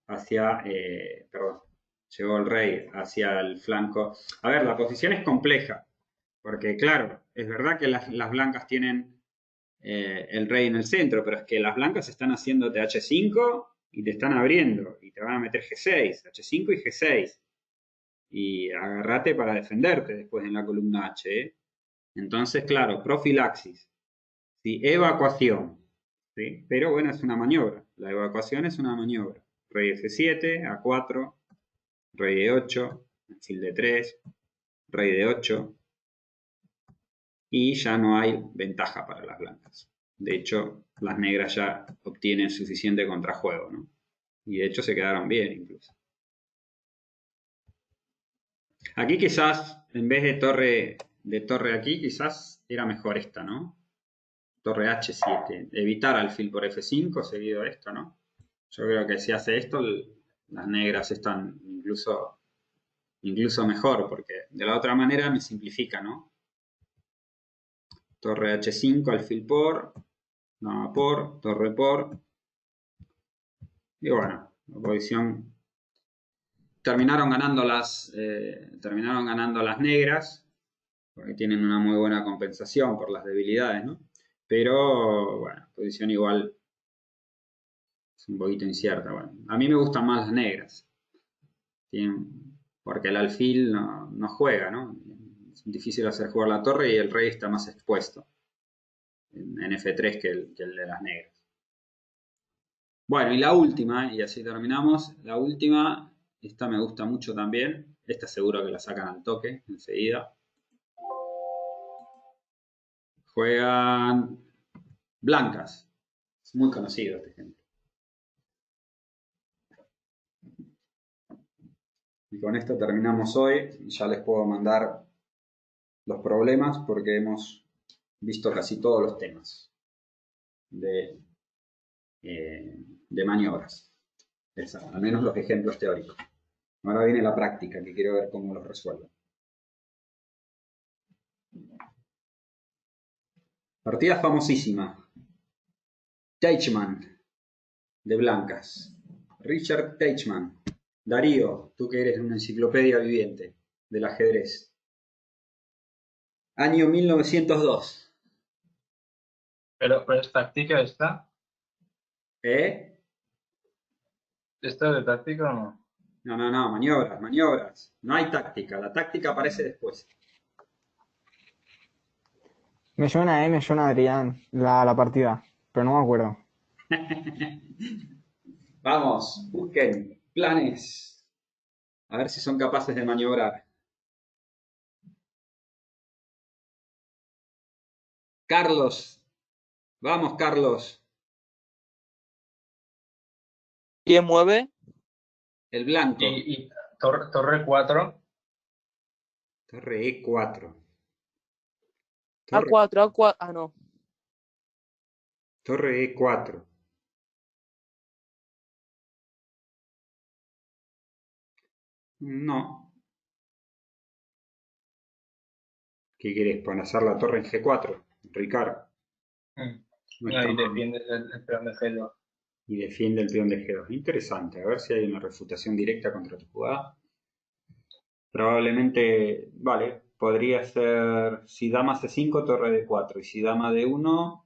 S1: hacia, llegó el rey hacia el flanco. A ver, la posición es compleja, porque claro, es verdad que las blancas tienen el rey en el centro, pero es que las blancas están haciéndote H5 y te están abriendo y te van a meter G6, H5 y G6. Y agarrate para defenderte después en la columna H. ¿Eh? Entonces, claro, profilaxis, ¿sí? Evacuación, ¿sí? Pero bueno, es una maniobra. La evacuación es una maniobra. Rey F7, A4, rey E8, alfil D3, rey D8. Y ya no hay ventaja para las blancas. De hecho, las negras ya obtienen suficiente contrajuego, ¿no? Y de hecho se quedaron bien incluso. Aquí quizás, en vez de torre aquí, quizás era mejor esta, ¿no? Torre H7. Evitar alfil por F5 seguido esto, ¿no? Yo creo que si hace esto, las negras están incluso mejor, porque de la otra manera me simplifica, ¿no? Torre H5, alfil por, dama por, torre por. Y bueno, la posición terminaron ganando las negras, porque tienen una muy buena compensación por las debilidades, ¿no? Pero, bueno, posición igual es un poquito incierta. Bueno, a mí me gustan más las negras, porque el alfil no juega, ¿no? Es difícil hacer jugar la torre y el rey está más expuesto en F3 que el de las negras. Bueno, y la última, y así terminamos, la última, esta me gusta mucho también, esta seguro que la sacan al toque enseguida. Juegan blancas, es muy conocido este ejemplo. Y con esto terminamos hoy, ya les puedo mandar los problemas porque hemos visto casi todos los temas de maniobras, al menos los ejemplos teóricos. Ahora viene la práctica, que quiero ver cómo los resuelven. Partida famosísima. Teichmann, de blancas. Richard Teichmann. Darío, tú que eres una enciclopedia viviente del ajedrez. Año 1902.
S4: Pero ¿es táctica esta?
S1: ¿Eh?
S4: ¿Esto es de táctica o no?
S1: No, maniobras. No hay táctica, la táctica aparece después.
S2: Me suena Adrián, la partida, pero no me acuerdo.
S1: Vamos, busquen planes. A ver si son capaces de maniobrar. Carlos. Vamos, Carlos.
S3: ¿Quién mueve?
S1: El blanco.
S4: Y torre 4.
S1: Torre E4.
S3: A4, A4. Ah, no.
S1: Torre E4. No. ¿Qué querés? ¿Para hacer la torre en G4? Ricardo. No está
S4: Ahí
S1: mal.
S4: defiendes el peón de G2.
S1: Y defiende el peón de G2. Interesante. A ver si hay una refutación directa contra tu jugada. Probablemente, vale, podría ser si dama C5, torre D4. Y si dama D1,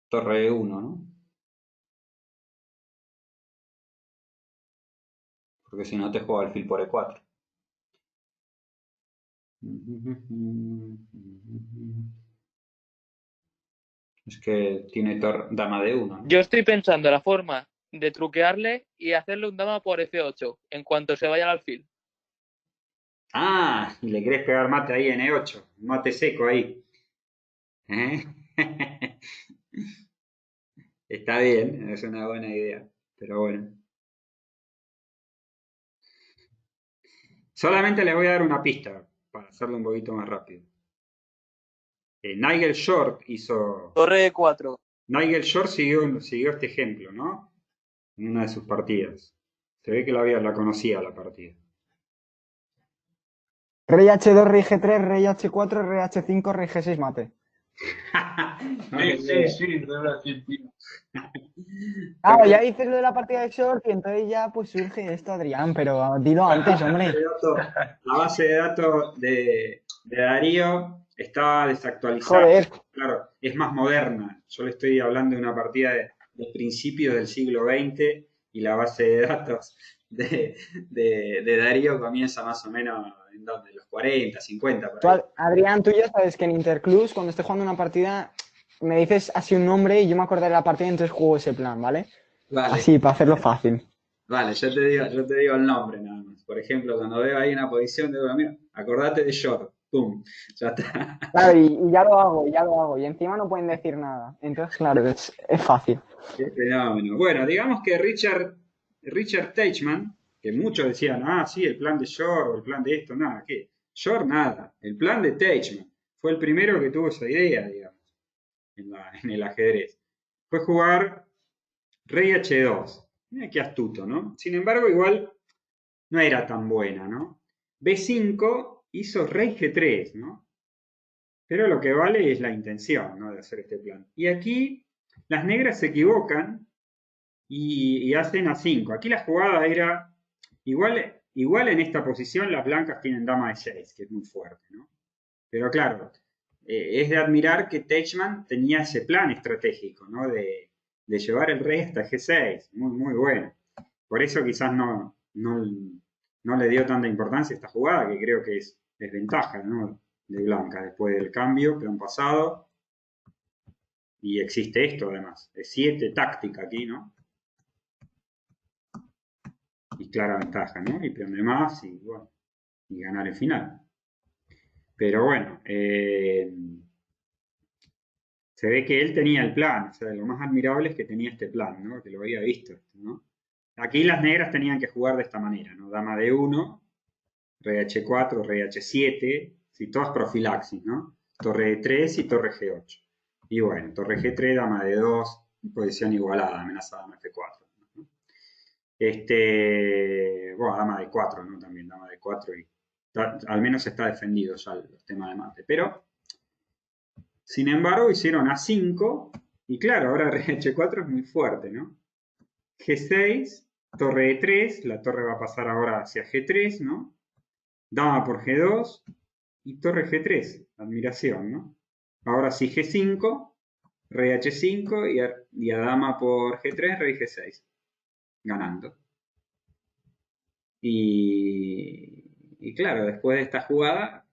S1: torre E1, ¿no? Porque si no te juega alfil por E4. Es que tiene dama D1, ¿no?
S3: Yo estoy pensando la forma de truquearle y hacerle un dama por F8 en cuanto se vaya al alfil.
S1: Ah, y le querés pegar mate ahí en E8. Mate seco ahí. ¿Eh? Está bien, es una buena idea. Pero bueno. Solamente les voy a dar una pista para hacerlo un poquito más rápido. Nigel Short hizo.
S3: Torre E4.
S1: Nigel Short siguió este ejemplo, ¿no? En una de sus partidas. Se ve que la conocía la partida.
S2: Rey H2, rey G3, rey H4, rey H5, rey G6 mate.
S4: Sí, no lo sé, tío.
S2: Ah, ya dices lo de la partida de short y entonces ya pues surge esto, Adrián, pero dilo antes, hombre.
S1: La base de datos de Darío está desactualizada.
S2: Joder.
S1: Claro, es más moderna. Yo le estoy hablando de una partida de principios del siglo XX y la base de datos de Darío comienza más o menos en donde, los 40, 50. Por ahí.
S2: Adrián, tú ya sabes que en Interclubs, cuando estés jugando una partida, me dices así un nombre y yo me acordaré de la partida y entonces juego ese plan, ¿vale?
S1: Vale.
S2: Así, para hacerlo fácil.
S1: Vale, yo te digo el nombre nada más. Por ejemplo, cuando veo ahí una posición, digo, mira, acordate de Short. ¡Pum! Ya está.
S2: Claro, y ya lo hago, y ya lo hago. Y encima no pueden decir nada. Entonces, claro, es fácil.
S1: Qué fenómeno. Bueno, digamos que Richard Teichmann, que muchos decían, ah, sí, el plan de Shor o el plan de esto, nada, ¿qué? Shor nada. El plan de Teichmann fue el primero que tuvo esa idea, digamos, en el ajedrez. Fue jugar rey H2. Mira qué astuto, ¿no? Sin embargo, igual no era tan buena, ¿no? B5 hizo rey G3, ¿no? Pero lo que vale es la intención, ¿no? De hacer este plan. Y aquí las negras se equivocan y hacen A5. Aquí la jugada era igual en esta posición las blancas tienen dama de 6, que es muy fuerte, ¿no? Pero claro, es de admirar que Teichmann tenía ese plan estratégico, ¿no? De llevar el rey hasta G6, muy, muy bueno. Por eso quizás no le dio tanta importancia a esta jugada, que creo que es desventaja, ¿no? De blanca, después del cambio que han pasado. Y existe esto además, de 7 táctica aquí, ¿no? Y clara ventaja, ¿no? Y peón de más y bueno, y ganar el final. Pero bueno, se ve que él tenía el plan, o sea, lo más admirable es que tenía este plan, ¿no? Que lo había visto, ¿no? Aquí las negras tenían que jugar de esta manera, ¿no? Dama de 1, rey H4, rey H7, sí, todas profilaxis, ¿no? Torre de 3 y torre G8. Y bueno, torre G3, dama de 2, posición igualada, amenazada dama F4. ¿No? Bueno, dama de 4, ¿no? También dama de 4 y al menos está defendido ya los temas de mate. Pero, sin embargo, hicieron A5 y claro, ahora rey H4 es muy fuerte, ¿no? G6, torre de 3, la torre va a pasar ahora hacia G3, ¿no? Dama por G2 y torre G3, admiración, ¿no? Ahora sí G5, rey H5 y a dama por G3, rey G6, ganando. Y claro, después de esta jugada,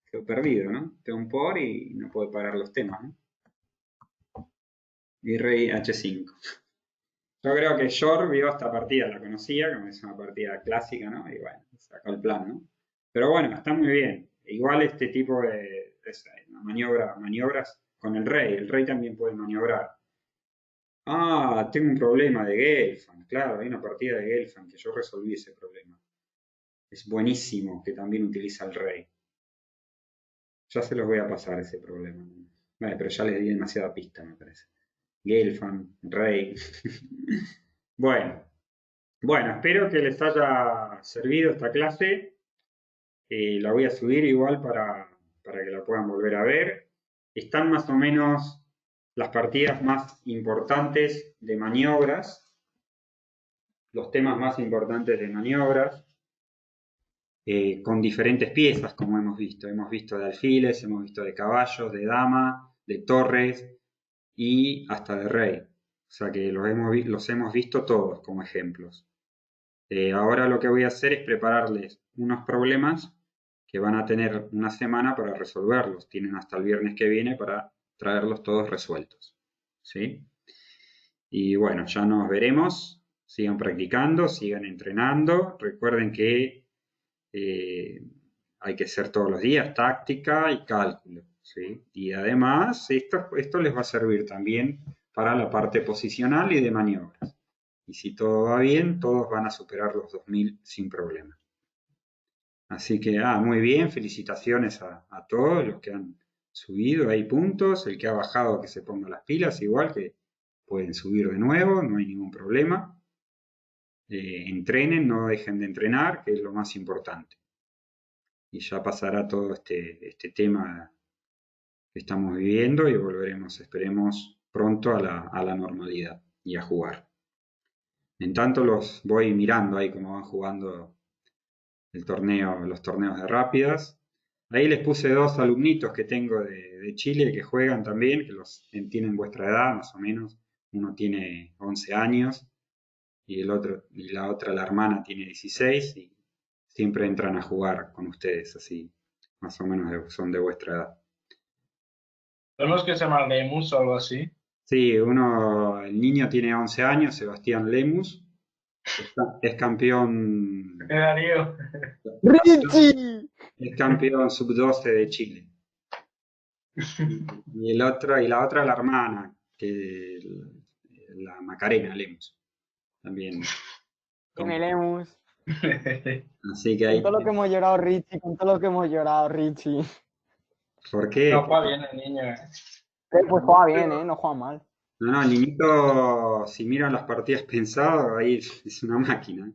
S1: quedó perdido, ¿no? Peón por y no puede parar los temas, ¿no? Y rey H5. Yo creo que Shor vio esta partida, la conocía, como es una partida clásica, ¿no? Y bueno, sacó el plan, ¿no? Pero bueno, está muy bien. Igual este tipo de maniobras con el rey también puede maniobrar. Ah, tengo un problema de Gelfand, claro, hay una partida de Gelfand que yo resolví ese problema. Es buenísimo que también utiliza el rey. Ya se los voy a pasar ese problema. Vale, pero ya les di demasiada pista, me parece. Gelfand, rey. Bueno, espero que les haya servido esta clase. La voy a subir igual para que la puedan volver a ver. Están más o menos las partidas más importantes de maniobras, los temas más importantes de maniobras, con diferentes piezas, como hemos visto. Hemos visto de alfiles, hemos visto de caballos, de dama, de torres y hasta de rey. O sea que los hemos visto todos como ejemplos. Ahora lo que voy a hacer es prepararles unos problemas que van a tener una semana para resolverlos. Tienen hasta el viernes que viene para traerlos todos resueltos. ¿Sí? Y bueno, ya nos veremos. Sigan practicando, sigan entrenando. Recuerden que hay que hacer todos los días táctica y cálculo. ¿Sí? Y además esto les va a servir también para la parte posicional y de maniobras. Y si todo va bien, todos van a superar los 2000 sin problema. Así que, muy bien, felicitaciones a todos los que han subido ahí puntos. El que ha bajado que se ponga las pilas, igual que pueden subir de nuevo, no hay ningún problema. Entrenen, no dejen de entrenar, que es lo más importante. Y ya pasará todo este tema que estamos viviendo y volveremos, esperemos, pronto a la normalidad y a jugar. En tanto los voy mirando ahí como van jugando los torneos de rápidas. Ahí les puse 2 alumnitos que tengo de Chile que juegan también, que tienen vuestra edad más o menos. Uno tiene 11 años y la hermana tiene 16 y siempre entran a jugar con ustedes, así más o menos son de vuestra edad.
S4: ¿Son los que se llaman Lemus o algo así?
S1: Sí, el niño tiene 11 años, Sebastián Lemus, es campeón.
S4: Darío.
S2: ¡Richie!
S1: es campeón sub-12 de Chile. Y la otra, la hermana, que la Macarena Lemos, también.
S2: Dime, Lemus.
S1: Así que
S2: Con
S1: ahí,
S2: todo lo que hemos llorado, Richie, con todo lo que hemos llorado, Richie.
S1: ¿por qué?
S4: No, juega bien el niño.
S2: Pues juega bien, ¿eh? No juega mal.
S1: No, el niñito, si miran las partidas pensadas, ahí es una máquina.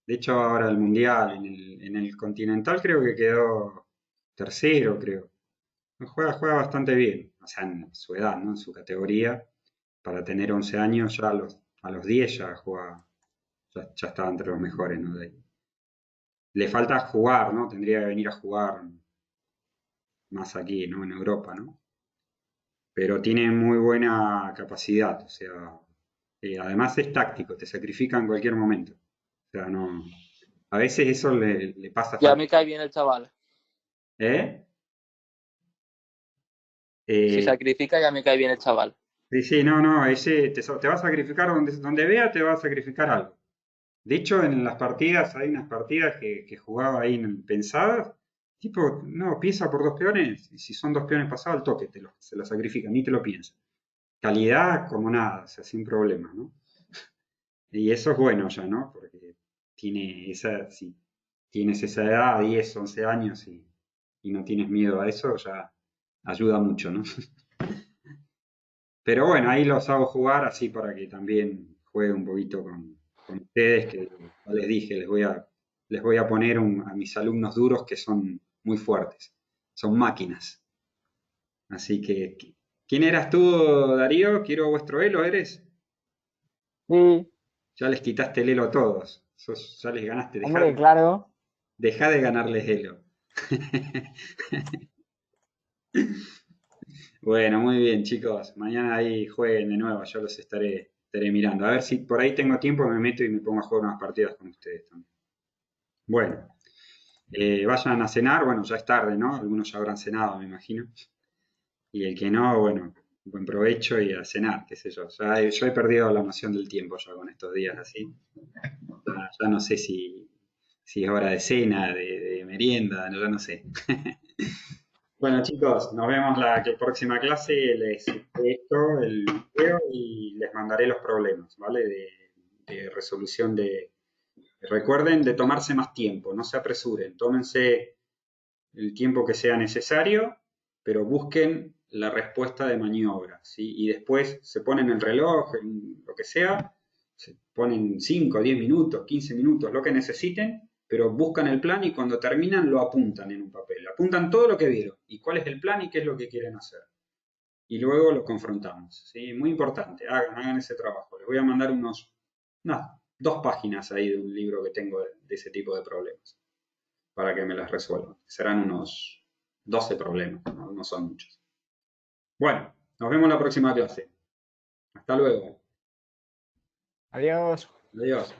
S1: De hecho, ahora el Mundial, en el Continental creo que quedó tercero, creo. Juega bastante bien, o sea, en su edad, ¿no? En su categoría, para tener 11 años, ya a los 10 ya juega, ya estaba entre los mejores, ¿no? Le falta jugar, ¿no? Tendría que venir a jugar más aquí, ¿no? En Europa, ¿no? Pero tiene muy buena capacidad, o sea, además es táctico, te sacrifica en cualquier momento. O sea, no, a veces eso le pasa
S3: Ya
S1: factura.
S3: me cae bien el chaval.
S1: ¿Eh?
S3: Si
S1: Eh,
S3: sacrifica, ya me cae bien el chaval.
S1: sí, sí, no, ese te va a sacrificar donde vea, te va a sacrificar algo. De hecho, en las partidas, hay unas partidas que jugaba ahí pensadas, tipo, no, piensa por dos peones, y si son dos peones pasados, al toque se lo sacrifica, ni te lo piensa. Calidad como nada, o sea, sin problema, ¿no? Y eso es bueno ya, ¿no? Porque si tienes esa edad, 10, 11 años, y no tienes miedo a eso, ya ayuda mucho, ¿no? Pero bueno, ahí los hago jugar así para que también juegue un poquito con ustedes, que ya les dije, les voy a poner a mis alumnos duros que son muy fuertes, son máquinas. Así que, ¿quién eras tú, Darío? Quiero vuestro elo, ¿eres?
S2: Sí,
S1: Ya les quitaste el elo a todos. Ya les ganaste.
S2: hombre, claro.
S1: Dejá de ganarles elo. Bueno, muy bien, chicos. Mañana ahí jueguen de nuevo. Yo los estaré mirando. A ver si por ahí tengo tiempo, me meto y me pongo a jugar unas partidas con ustedes también. Bueno, vayan a cenar. Bueno, ya es tarde, ¿no? Algunos ya habrán cenado, me imagino. Y el que no, bueno, buen provecho y a cenar, qué sé yo. Yo he perdido la noción del tiempo ya con estos días así. Ya no sé si es hora de cena, de merienda, ya no sé. Bueno, chicos, nos vemos la próxima clase. Les esto, el video y les mandaré los problemas, ¿vale? De resolución de. Recuerden de tomarse más tiempo, no se apresuren, tómense el tiempo que sea necesario, pero busquen la respuesta de maniobra, ¿sí? Y después se ponen el reloj, lo que sea, se ponen 5, 10 minutos, 15 minutos, lo que necesiten, pero buscan el plan y cuando terminan lo apuntan en un papel. Apuntan todo lo que vieron y cuál es el plan y qué es lo que quieren hacer. Y luego lo confrontamos, ¿sí? Muy importante, hagan ese trabajo. Les voy a mandar unas 2 páginas ahí de un libro que tengo de ese tipo de problemas para que me las resuelvan. Serán unos 12 problemas, no son muchos. Bueno, nos vemos en la próxima clase. Hasta luego.
S2: Adiós.
S1: Adiós.